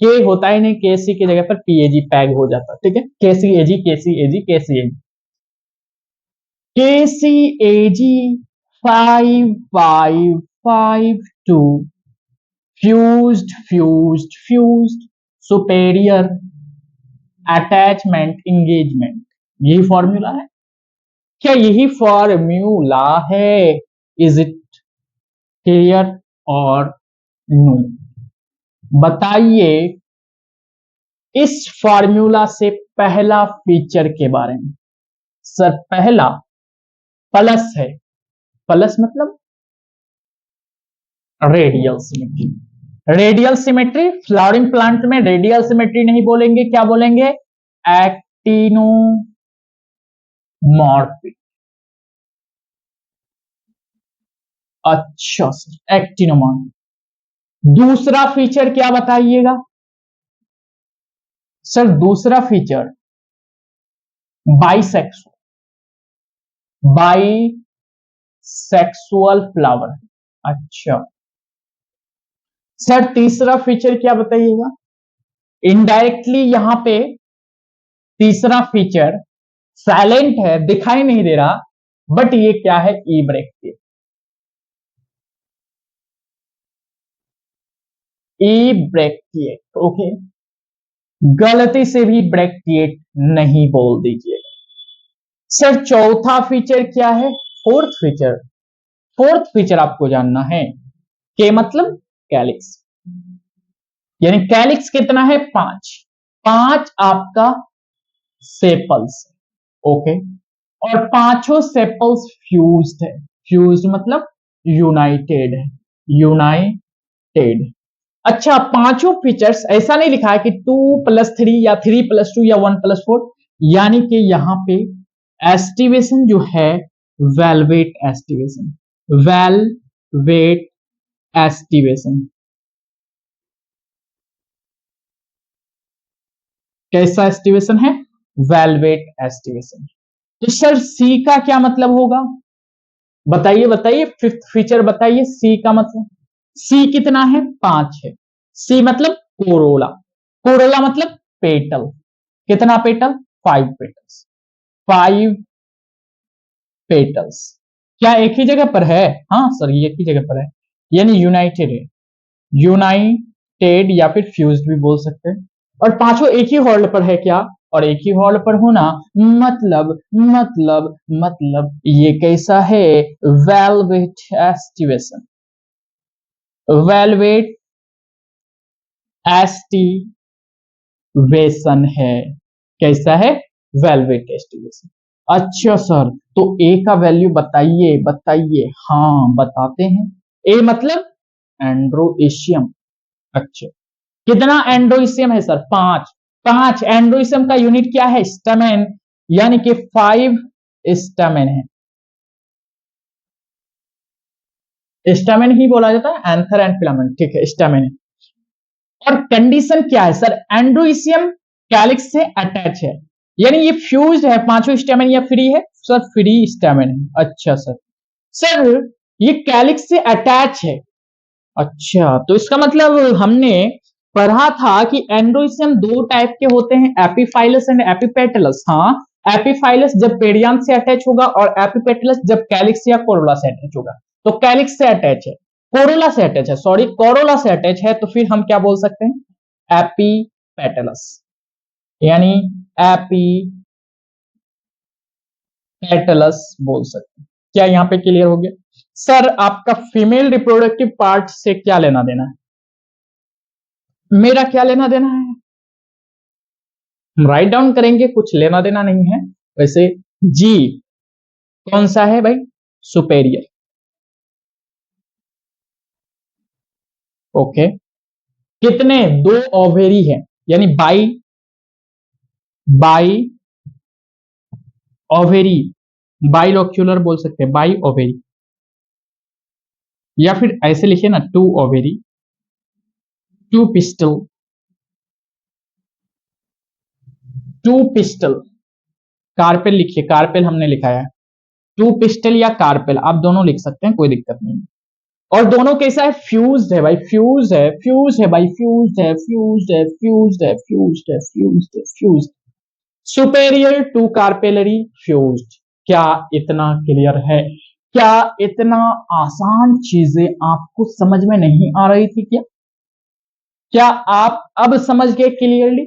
के होता ही नहीं, के सी की जगह पर पी ए जी पैग हो जाता, ठीक है, के सी ए जी, के सी ए जी, के सी ए जी, के C A ji 5552, fused superior attachment engagement, यही फॉर्मूला है, क्या यही फॉर्मूला है, इज इट क्लियर और नो, बताइए इस फॉर्मूला से पहला फीचर के बारे में। सर पहला प्लस है, प्लस मतलब radial symmetry, radial symmetry, flowering plant में रेडियल सिमेट्री नहीं बोलेंगे, क्या बोलेंगे, एक्टिनोमॉर्फिक, अच्छा सर, एक्टिनोमॉर्फिक। दूसरा फीचर क्या बताइएगा, सर दूसरा फीचर बाइसेक्सुअल, बाइसेक्सुअल फ्लावर, अच्छा सर तीसरा फीचर क्या बताइएगा, इनडायरेक्टली यहां पे तीसरा फीचर साइलेंट है, दिखाई नहीं दे रहा, बट ये क्या है, ई ब्रेक, ई ब्रेकिएट। ओके, गलती से भी ब्रेकिएट नहीं बोल दीजिए। सर चौथा फीचर क्या है, फोर्थ फीचर। फोर्थ फीचर आपको जानना है, के मतलब कैलिक्स, यानी कैलिक्स कितना है, 5। 5 आपका सेपल्स, ओके, और पांचों सेपल्स फ्यूज्ड है। फ्यूज्ड मतलब यूनाइटेड है, यूनाइटेड। अच्छा, पांचों फीचर्स ऐसा नहीं लिखा है कि 2+3 या 3+2 या 1+4, यानी कि यहां पे एस्टिवेशन जो है, वेलवेट एस्टिवेशन, वेलवेट एस्टिवेशन। कैसा एस्टिवेशन है, वेलवेट एस्टिवेशन। तो सर सी का क्या मतलब होगा, बताइए बताइए, फिफ्थ फीचर बताइए, सी का मतलब। सी कितना है, 5 है। सी मतलब कोरोला, कोरोला मतलब पेटल, कितना पेटल, 5 पेटल्स, 5 पेटल्स। क्या एक ही जगह पर है, हाँ सर ये एक ही जगह पर है, यानी यूनाइटेड है, यूनाइटेड या फिर फ्यूज्ड भी बोल सकते हैं। और पांचों एक ही हॉर्न पर है क्या, और एक ही हॉर्न पर होना मतलब ये कैसा है, वेलवेट एस्टिवेशन, वेलवेट एस्टिवेशन है। कैसा है, वेलवेट एस्टिवेशन। अच्छा सर, तो ए का वैल्यू बताइए बताइए, हाँ बताते हैं। ए मतलब एंड्रोएशियम। अच्छा, कितना एंड्रोइसियम है सर, 5। 5 एंड्रोइसियम का यूनिट क्या है, स्टेमेन, यानी कि 5 स्टेमेन है। स्टेमेन ही बोला जाता है, एंथर एंड फिलामेंट, ठीक है, स्टेमेन है। और कंडीशन क्या है सर, एंड्रोइसियम कैलिक्स से अटैच है, यानी ये फ्यूज है, पांचों स्टेमेन या फ्री है, सर फ्री स्टेमेन है। अच्छा सर, सर ये कैलिक्स से अटैच है। अच्छा, तो इसका मतलब हमने पढ़ा था कि एंड्रोइसियम दो टाइप के होते हैं, एपिफाइलस एंड एपिपेटलस। हाँ, एपिफाइलस जब पेरियम से अटैच होगा, और एपिपेटलस जब कैलिक्स या कोरोला से अटैच होगा। तो कैलिक्स से अटैच है, कोरोला से अटैच है, सॉरी कोरोला से अटैच है, तो फिर हम क्या बोल सकते हैं, एपिपेटलस, यानी एपिपेटलस बोल सकते हैं। क्या यहां पे क्लियर हो गया। सर आपका फीमेल रिप्रोडक्टिव पार्ट से क्या लेना देना है, मेरा क्या लेना देना है, हम राइट डाउन करेंगे, कुछ लेना देना नहीं है वैसे। जी कौन सा है भाई, सुपेरियर। ओके, कितने, 2 ओवेरी है, यानी बाई, बाई ओवेरी, बाइलोक्यूलर बोल सकते हैं, बाई ओवेरी, या फिर ऐसे लिखिए ना, 2 ओवेरी, 2 पिस्टल, 2 पिस्टल, कार्पेल लिखिए, कार्पेल हमने लिखा है, 2 पिस्टल या कार्पेल आप दोनों लिख सकते हैं, कोई दिक्कत नहीं। और दोनों कैसा है, फ्यूज्ड है भाई, फ्यूज है, फ्यूज है भाई, फ्यूज्ड है, फ्यूज्ड है, फ्यूज्ड है, फ्यूज्ड है, फ्यूज्ड है, fused, superior to carpellary, fused. क्या इतना क्लियर है, क्या इतना आसान चीजें आपको समझ में नहीं आ रही थी क्या, क्या आप अब समझ गए क्लियरली।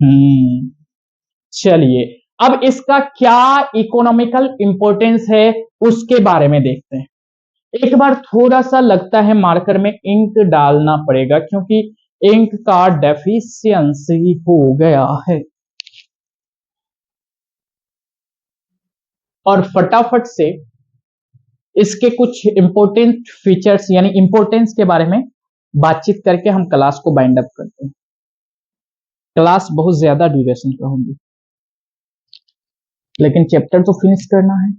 हम्म, चलिए, अब इसका क्या इकोनॉमिकल इंपॉर्टेंस है उसके बारे में देखते हैं। एक बार थोड़ा सा लगता है मार्कर में इंक डालना पड़ेगा, क्योंकि इंक का डेफिशिएंसी हो गया है। और फटाफट से इसके कुछ इंपॉर्टेंट फीचर्स यानी इंपॉर्टेंस के बारे में बातचीत करके हम क्लास को बाइंड अप करते हैं। क्लास बहुत ज्यादा ड्यूरेशन का होगी, लेकिन चैप्टर तो फिनिश करना है।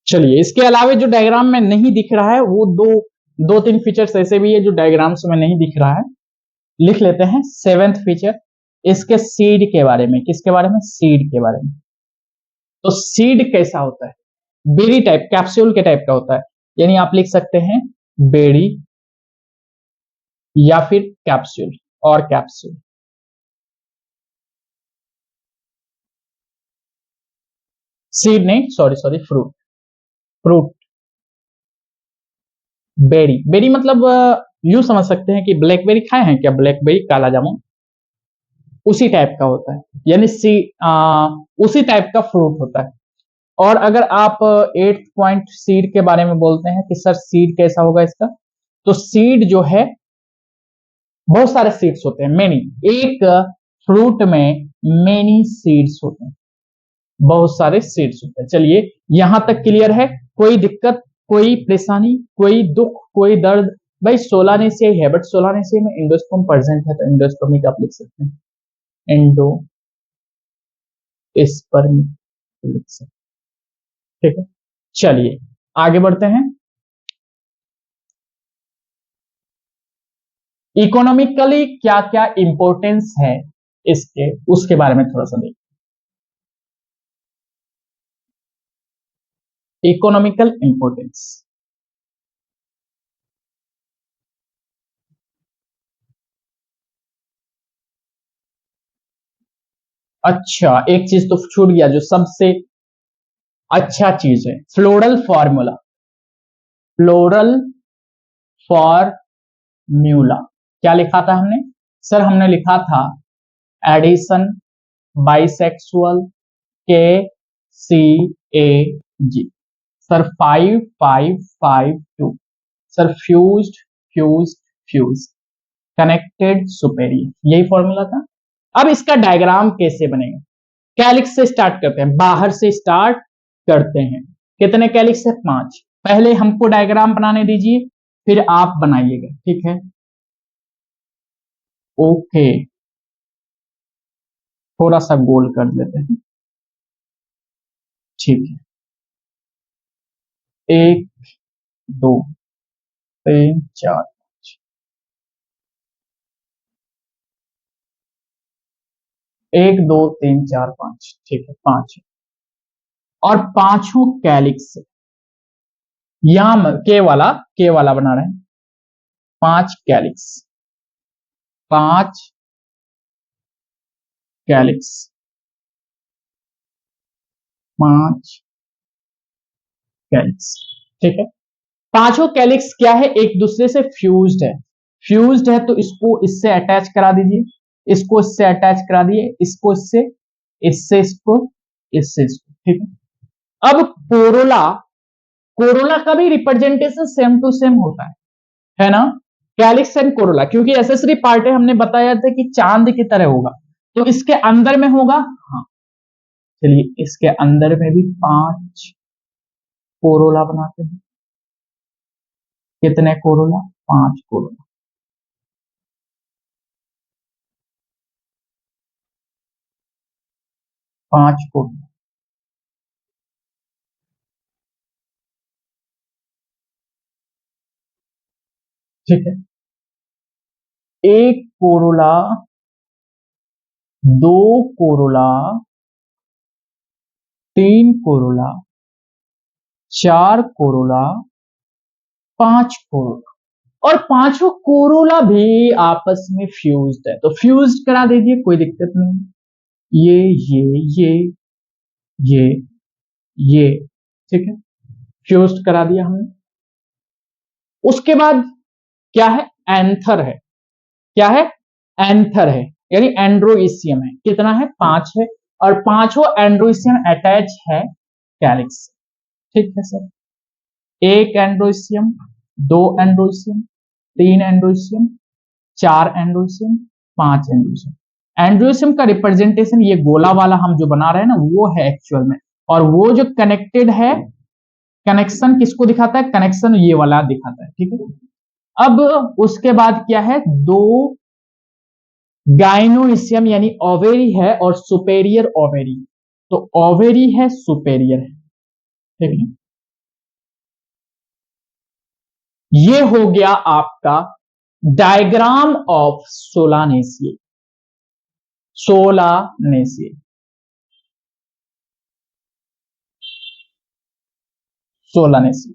चलिए, इसके अलावा जो डायग्राम में नहीं दिख रहा है वो दो तीन फीचर्स ऐसे भी है जो डायग्राम्स में नहीं दिख रहा है, लिख लेते हैं। सेवेंथ फीचर इसके सीड के बारे में, किसके बारे में? सीड के बारे में। तो सीड कैसा होता है? बेरी टाइप, कैप्सूल के टाइप का होता है, यानी आप लिख सकते हैं बेरी या फिर कैप्सूल और कैप्सूल। सीड नहीं, sorry fruit, fruit berry. Berry मतलब यूं समझ सकते हैं कि ब्लैकबेरी खाए हैं क्या? ब्लैकबेरी, काला जामुन, उसी टाइप का होता है, यानी उसी टाइप का फ्रूट होता है। और अगर आप 8th पॉइंट सीड के बारे में बोलते हैं कि सर सीड कैसा होगा इसका, तो सीड जो है बहुत सारे सीड्स होते हैं, मेनी। एक फ्रूट में मेनी सीड्स होते हैं, बहुत सारे सीड्स होते हैं। चलिए, यहां तक क्लियर है? कोई दिक्कत, कोई परेशानी, कोई दुख, कोई दर्द? भाई सोलानेसिया है, बट सोलानेसिया में एंडोस्पर्म प्रेजेंट है, तो एंडोस्पर्मिक आप लिख सकते हैं, एंडो स्पर्म लिख सकते हैं। ठीक है, चलिए आगे बढ़ते हैं। इकोनॉमिकली क्या क्या इंपॉर्टेंस है इसके, उसके बारे में थोड़ा सा देखिए। इकोनॉमिकल इंपॉर्टेंस, अच्छा एक चीज तो छूट गया जो सबसे अच्छा चीज है, फ्लोरल फॉर्मूला। फ्लोरल फॉर्मूला क्या लिखा था हमने? सर हमने लिखा था addition bisexual K C A G. Sir 5552। Sir fused fused fuse, connected superior, यही फॉर्मूला था। अब इसका डायग्राम कैसे बनेगा? कैलिक्स से स्टार्ट करते हैं, बाहर से स्टार्ट करते हैं। कितने कैलिक्स है? 5। पहले हमको डायग्राम बनाने दीजिए, फिर आप बनाइएगा, ठीक है? ओके, थोड़ा सा गोल कर देते हैं, ठीक है। 1 2 3 4, 1 2 3 4 5, ठीक है, 5। और पांचों कैलिक्स यहां के वाला बना रहे हैं, 5 कैलिक्स, 5 कैलिक्स, 5 कैलिक्स, ठीक है। पांचों कैलिक्स क्या है? एक दूसरे से फ्यूज्ड है। फ्यूज्ड है तो इसको इससे अटैच करा दीजिए, इसको इससे अटैच करा दिए, इसको इससे, इससे इसको, इससे इसको, ठीक है। अब कोरोला, कोरोला का भी रिप्रेजेंटेशन सेम टू सेम होता है ना? कैलिक्स एंड कोरोला, क्योंकि एसेसरी पार्ट है, हमने बताया था कि चांद की तरह होगा, तो इसके अंदर में होगा। हाँ, चलिए इसके अंदर में भी 5 कोरोला बनाते हैं। कितने कोरोला? 5 कोरोला, 5 कोरोला, ठीक है। एक Corolla, 2 Corolla, 3 Corolla, 4 Corolla, 5 Corolla. और पांचों कोरोला भी आपस में फ्यूज्ड है, तो फ्यूज्ड करा दीजिए, कोई दिक्कत नहीं। ये ये, ठीक है, फ्यूज्ड करा दिया हमने। उसके बाद क्या है? एंथर है। क्या है? एंथर है, यानी एंड्रोइसियम है। कितना है? 5 है। और पांचों एंड्रोइसियम अटैच है कैलिक्स, ठीक है सर। एक एंड्रोइसियम, 2 androecium, 3 androecium, 4 androecium, 5 androecium. Androecium का रिप्रेजेंटेशन ये गोला वाला हम जो बना रहे हैं ना वो है एक्चुअल में, और वो जो कनेक्टेड है, कनेक्शन किसको दिखाता है, कनेक्शन ये वाला दिखाता है, ठीक है। अब उसके बाद क्या है, 2 गाइनोइसियम यानी ओवेरी है और सुपेरियर ओवेरी, तो ओवेरी है सुपेरियर है, ठीक है। ये हो गया आपका डायग्राम ऑफ सोलानेसिए, सोलानेसिए, सोलानेसिए,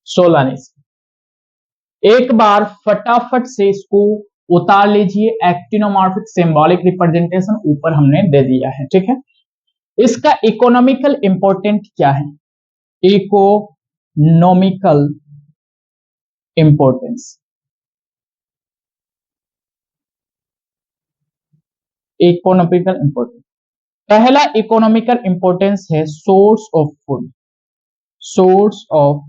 सोलानेसिए। एक बार फटाफट से इसको उतार लीजिए, एक्टिनोमॉर्फिक सिंबॉलिक रिप्रेजेंटेशन ऊपर हमने दे दिया है, ठीक है। इसका इकोनॉमिकल इंपोर्टेंट क्या है, इकोनॉमिकल इंपोर्टेंस, इकोनॉमिकल इंपोर्टेंस, पहला इकोनॉमिकल इंपोर्टेंस है source of food, source of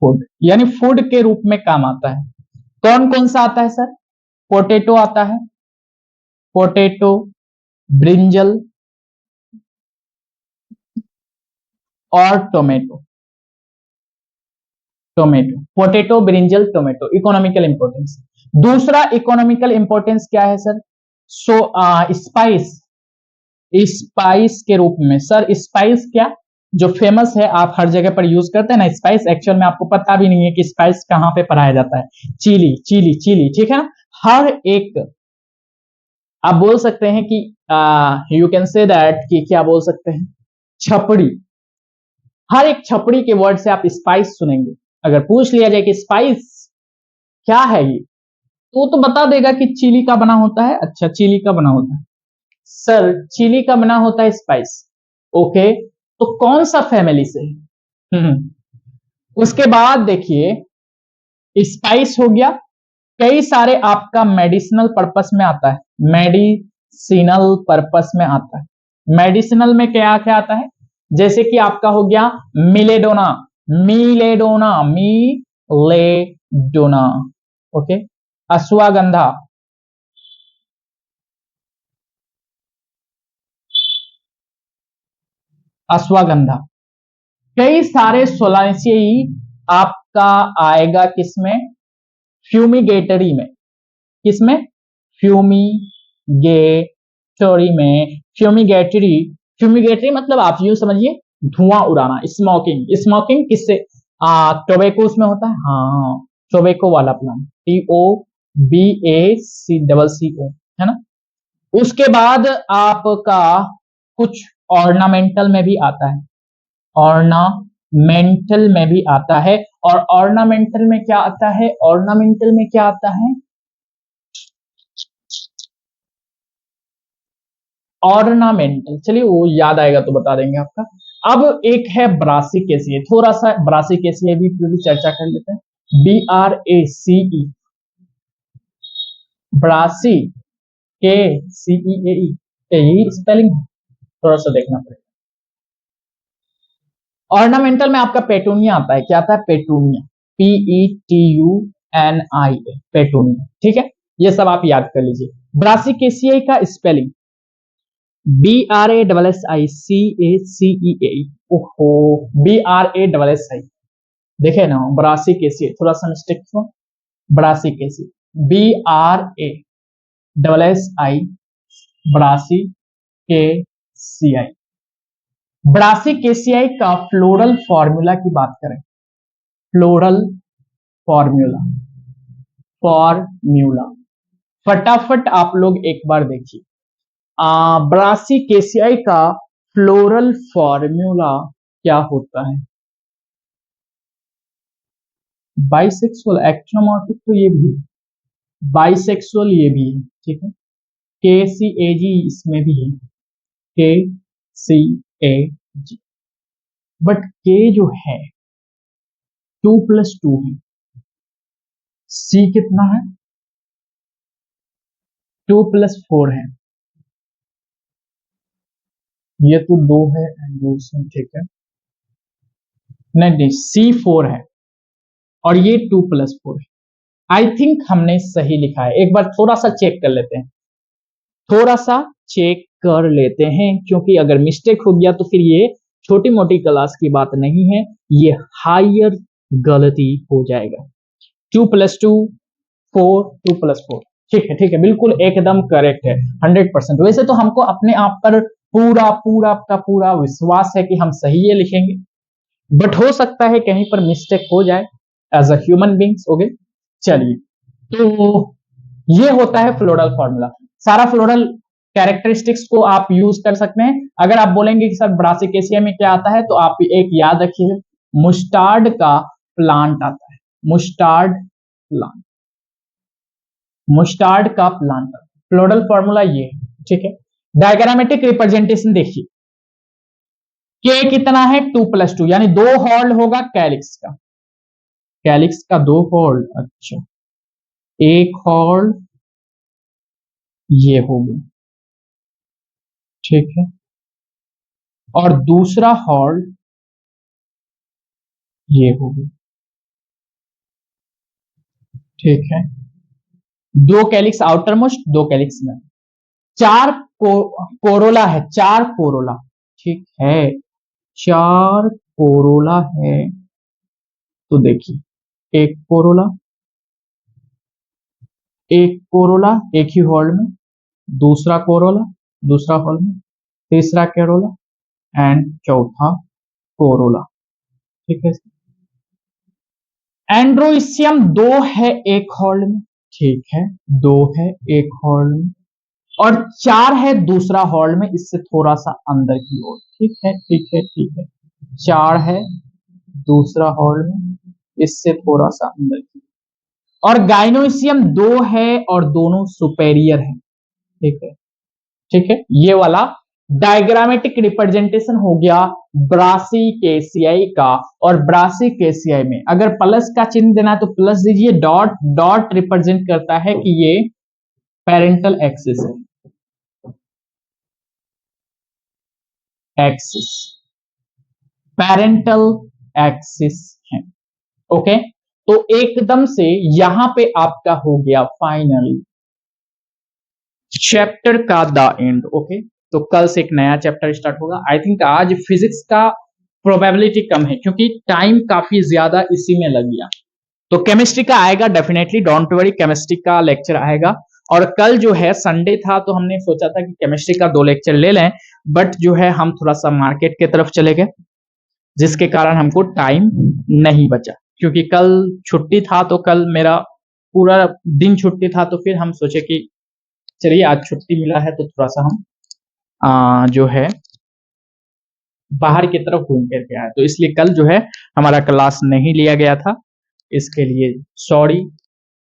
food यानी फूड के रूप में काम आता है। कौन कौन सा आता है सर, पोटैटो आता है, पोटैटो, ब्रिंजल और tomato, tomato, potato, brinjal, tomato, economical importance. दूसरा इकोनॉमिकल इंपोर्टेंस क्या है सर, सो स्पाइस, स्पाइस के रूप में। सर स्पाइस क्या, जो फेमस है आप हर जगह पर यूज करते हैं ना स्पाइस, एक्चुअल में आपको पता भी नहीं है कि स्पाइस कहां पे पाया जाता है, चिली, चिली, चिली, ठीक है ना। हर एक आप बोल सकते हैं कि यू कैन से दैट कि क्या बोल सकते हैं, छपड़ी, हर एक छपड़ी के वर्ड से आप स्पाइस सुनेंगे। अगर पूछ लिया जाए कि स्पाइस क्या है ये, तो वो तो बता देगा कि चिली का बना होता है। अच्छा चिली का बना होता है, सर चिली का बना होता है स्पाइस, ओके, तो कौन सा फैमिली से है। उसके बाद देखिए स्पाइस हो गया, कई सारे आपका मेडिसिनल पर्पस में आता है, मेडिसिनल पर्पस में आता है। मेडिसिनल में क्या क्या आता है, जैसे कि आपका हो गया मिलेडोना, मिलेडोना, मिलेडोना, ओके, अश्वगंधा, अश्वगंधा, कई सारे सोलानेसियाई आपका आएगा किसमें, फ्यूमिगेटरी में, किसमें, फ्यूमिगेटरी में, फ्यूमिगेटरी, फ्यूमिगेटरी मतलब आप यूं समझिए धुआं उड़ाना, स्मोकिंग, स्मोकिंग किससे, टोबैको उसमें होता है, हाँ टोबैको वाला प्लांट, TOBACCO, है ना। उसके बाद आपका कुछ ऑर्नामेंटल में भी आता है, ऑर्नामेंटल में भी आता है, और ऑर्नामेंटल में क्या आता है, ऑर्नामेंटल में क्या आता है, ऑर्नामेंटल, चलिए वो याद आएगा तो बता देंगे आपका। अब एक है ब्रासिकेसिए, थोड़ा सा ब्रासिकेसिए भी चर्चा कर लेते हैं, BRACE, ब्रासी के CEAE, यही स्पेलिंग थोड़ा सा देखना पड़ेगा। ऑर्नामेंटल में आपका पेटूनिया आता है, क्या आता है, पेटूनिया, PETUNIA, पेटूनिया, ठीक है। ये सब आप याद कर लीजिए। ब्रासिकेसिए का स्पेलिंग BRASSICACEAE, ओहो, BRASSI, देखे ना ब्रासिकेसिए, थोड़ा सा मिस्टेक हुआ, ब्रासिकेसिए, BRASSI, ब्रासिकेसियाई। ब्रासिकेसियाई का फ्लोरल फॉर्मूला की बात करें, फ्लोरल फॉर्मूला, फॉर्मूला फटाफट आप लोग एक बार देखिए, ब्रासिकेसियाई का फ्लोरल फॉर्मूला क्या होता है, बाइसेक्सुअल, एक्टिनोमॉर्फिक तो ये भी है, बाइसेक्सुअल ये भी है, ठीक है, KCAG इसमें भी है, KCAG, बट K जो है 2+2 है, C कितना है, 2+4 है, ये तो 2 है एंड ठीक है। नहीं, C4 है और ये 2+4 है। आई थिंक हमने सही लिखा है, एक बार थोड़ा सा चेक कर लेते हैं, थोड़ा सा चेक कर लेते हैं, क्योंकि अगर मिस्टेक हो गया तो फिर ये छोटी मोटी क्लास की बात नहीं है, ये हायर गलती हो जाएगा। 2+2 4, 2+4, ठीक है, बिल्कुल एकदम करेक्ट है, 100%। वैसे तो हमको अपने आप पर पूरा पूरा का पूरा विश्वास है कि हम सही ये लिखेंगे, बट हो सकता है कहीं पर मिस्टेक हो जाए as a human beings. Okay, चलिए, तो ये होता है फ्लोरल फॉर्मूला। सारा फ्लोरल कैरेक्टरिस्टिक्स को आप यूज कर सकते हैं। अगर आप बोलेंगे कि सर ब्रासिकेसिया में क्या आता है, तो आप एक याद रखिए, मुस्टार्ड का प्लांट आता है, मुस्टार्ड प्लांट, मुस्टार्ड का प्लांट। फ्लोरल फॉर्मूला ये है, ठीक है। डायग्रामेटिक रिप्रेजेंटेशन देखिए, के कितना है 2+2, यानी 2 हॉर्न होगा कैलिक्स का, कैलिक्स का 2 हॉर्न, अच्छा, एक हॉर्न ये हो गया, ठीक है, और दूसरा हॉर्न ये हो गया, ठीक है। 2 कैलिक्स आउटर मोस्ट, 2 कैलिक्स में, 4 कोरोला है, 4 कोरोला, ठीक है, 4 कोरोला है। तो देखिए, एक कोरोला, एक कोरोला एक ही हॉल में, दूसरा कोरोला दूसरा हॉल में, तीसरा कोरोला एंड चौथा कोरोला, ठीक है। एंड्रोइसियम 2 है एक हॉल में, ठीक है, 2 है एक हॉल में, और 4 है दूसरा हॉल में, इससे थोड़ा सा अंदर की ओर, ठीक है, ठीक है, ठीक है, 4 है दूसरा हॉल में, इससे थोड़ा सा अंदर की, और गाइनोइसियम 2 है और दोनों सुपेरियर है, ठीक है, ठीक है। ये वाला डायग्रामेटिक रिप्रेजेंटेशन हो गया ब्रासिकेसियाई का। और ब्रासिकेसियाई में अगर प्लस का चिन्ह देना है तो प्लस दीजिए, डॉट डॉट रिप्रेजेंट करता है कि ये पेरेंटल एक्सिस है, एक्सिस, पेरेंटल एक्सिस है। ओके, तो एकदम से यहां पे आपका हो गया फाइनली चैप्टर का द एंड। ओके, तो कल से एक नया चैप्टर स्टार्ट होगा। आई थिंक आज फिजिक्स का प्रोबेबिलिटी कम है क्योंकि टाइम काफी ज्यादा इसी में लग गया। तो केमिस्ट्री का आएगा डेफिनेटली, डोंट वरी, केमिस्ट्री का लेक्चर आएगा। और कल जो है संडे था तो हमने सोचा था कि केमिस्ट्री का 2 लेक्चर ले लें, बट जो है हम थोड़ा सा मार्केट के तरफ चले गए, जिसके कारण हमको टाइम नहीं बचा। क्योंकि कल छुट्टी था, तो कल मेरा पूरा दिन छुट्टी था, तो फिर हम सोचे कि चलिए आज छुट्टी मिला है तो थोड़ा सा हम जो है बाहर की तरफ घूम करके आए, तो इसलिए कल जो है हमारा क्लास नहीं लिया गया था, इसके लिए सॉरी।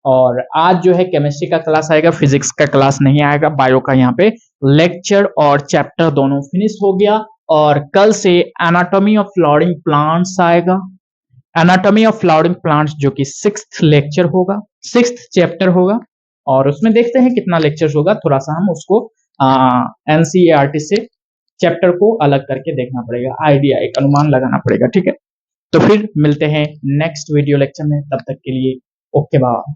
और आज जो है केमिस्ट्री का क्लास आएगा, फिजिक्स का क्लास नहीं आएगा। बायो का यहाँ पे लेक्चर और चैप्टर दोनों फिनिश हो गया। और कल से एनाटॉमी ऑफ फ्लावरिंग प्लांट्स आएगा, एनाटॉमी ऑफ फ्लावरिंग प्लांट्स, जो कि 6th लेक्चर होगा, 6th चैप्टर होगा। और उसमें देखते हैं कितना लेक्चर होगा, थोड़ा सा हम उसको एनसीईआरटी से चैप्टर को अलग करके देखना पड़ेगा, आइडिया एक अनुमान लगाना पड़ेगा, ठीक है। तो फिर मिलते हैं नेक्स्ट वीडियो लेक्चर में, तब तक के लिए ओके बाय।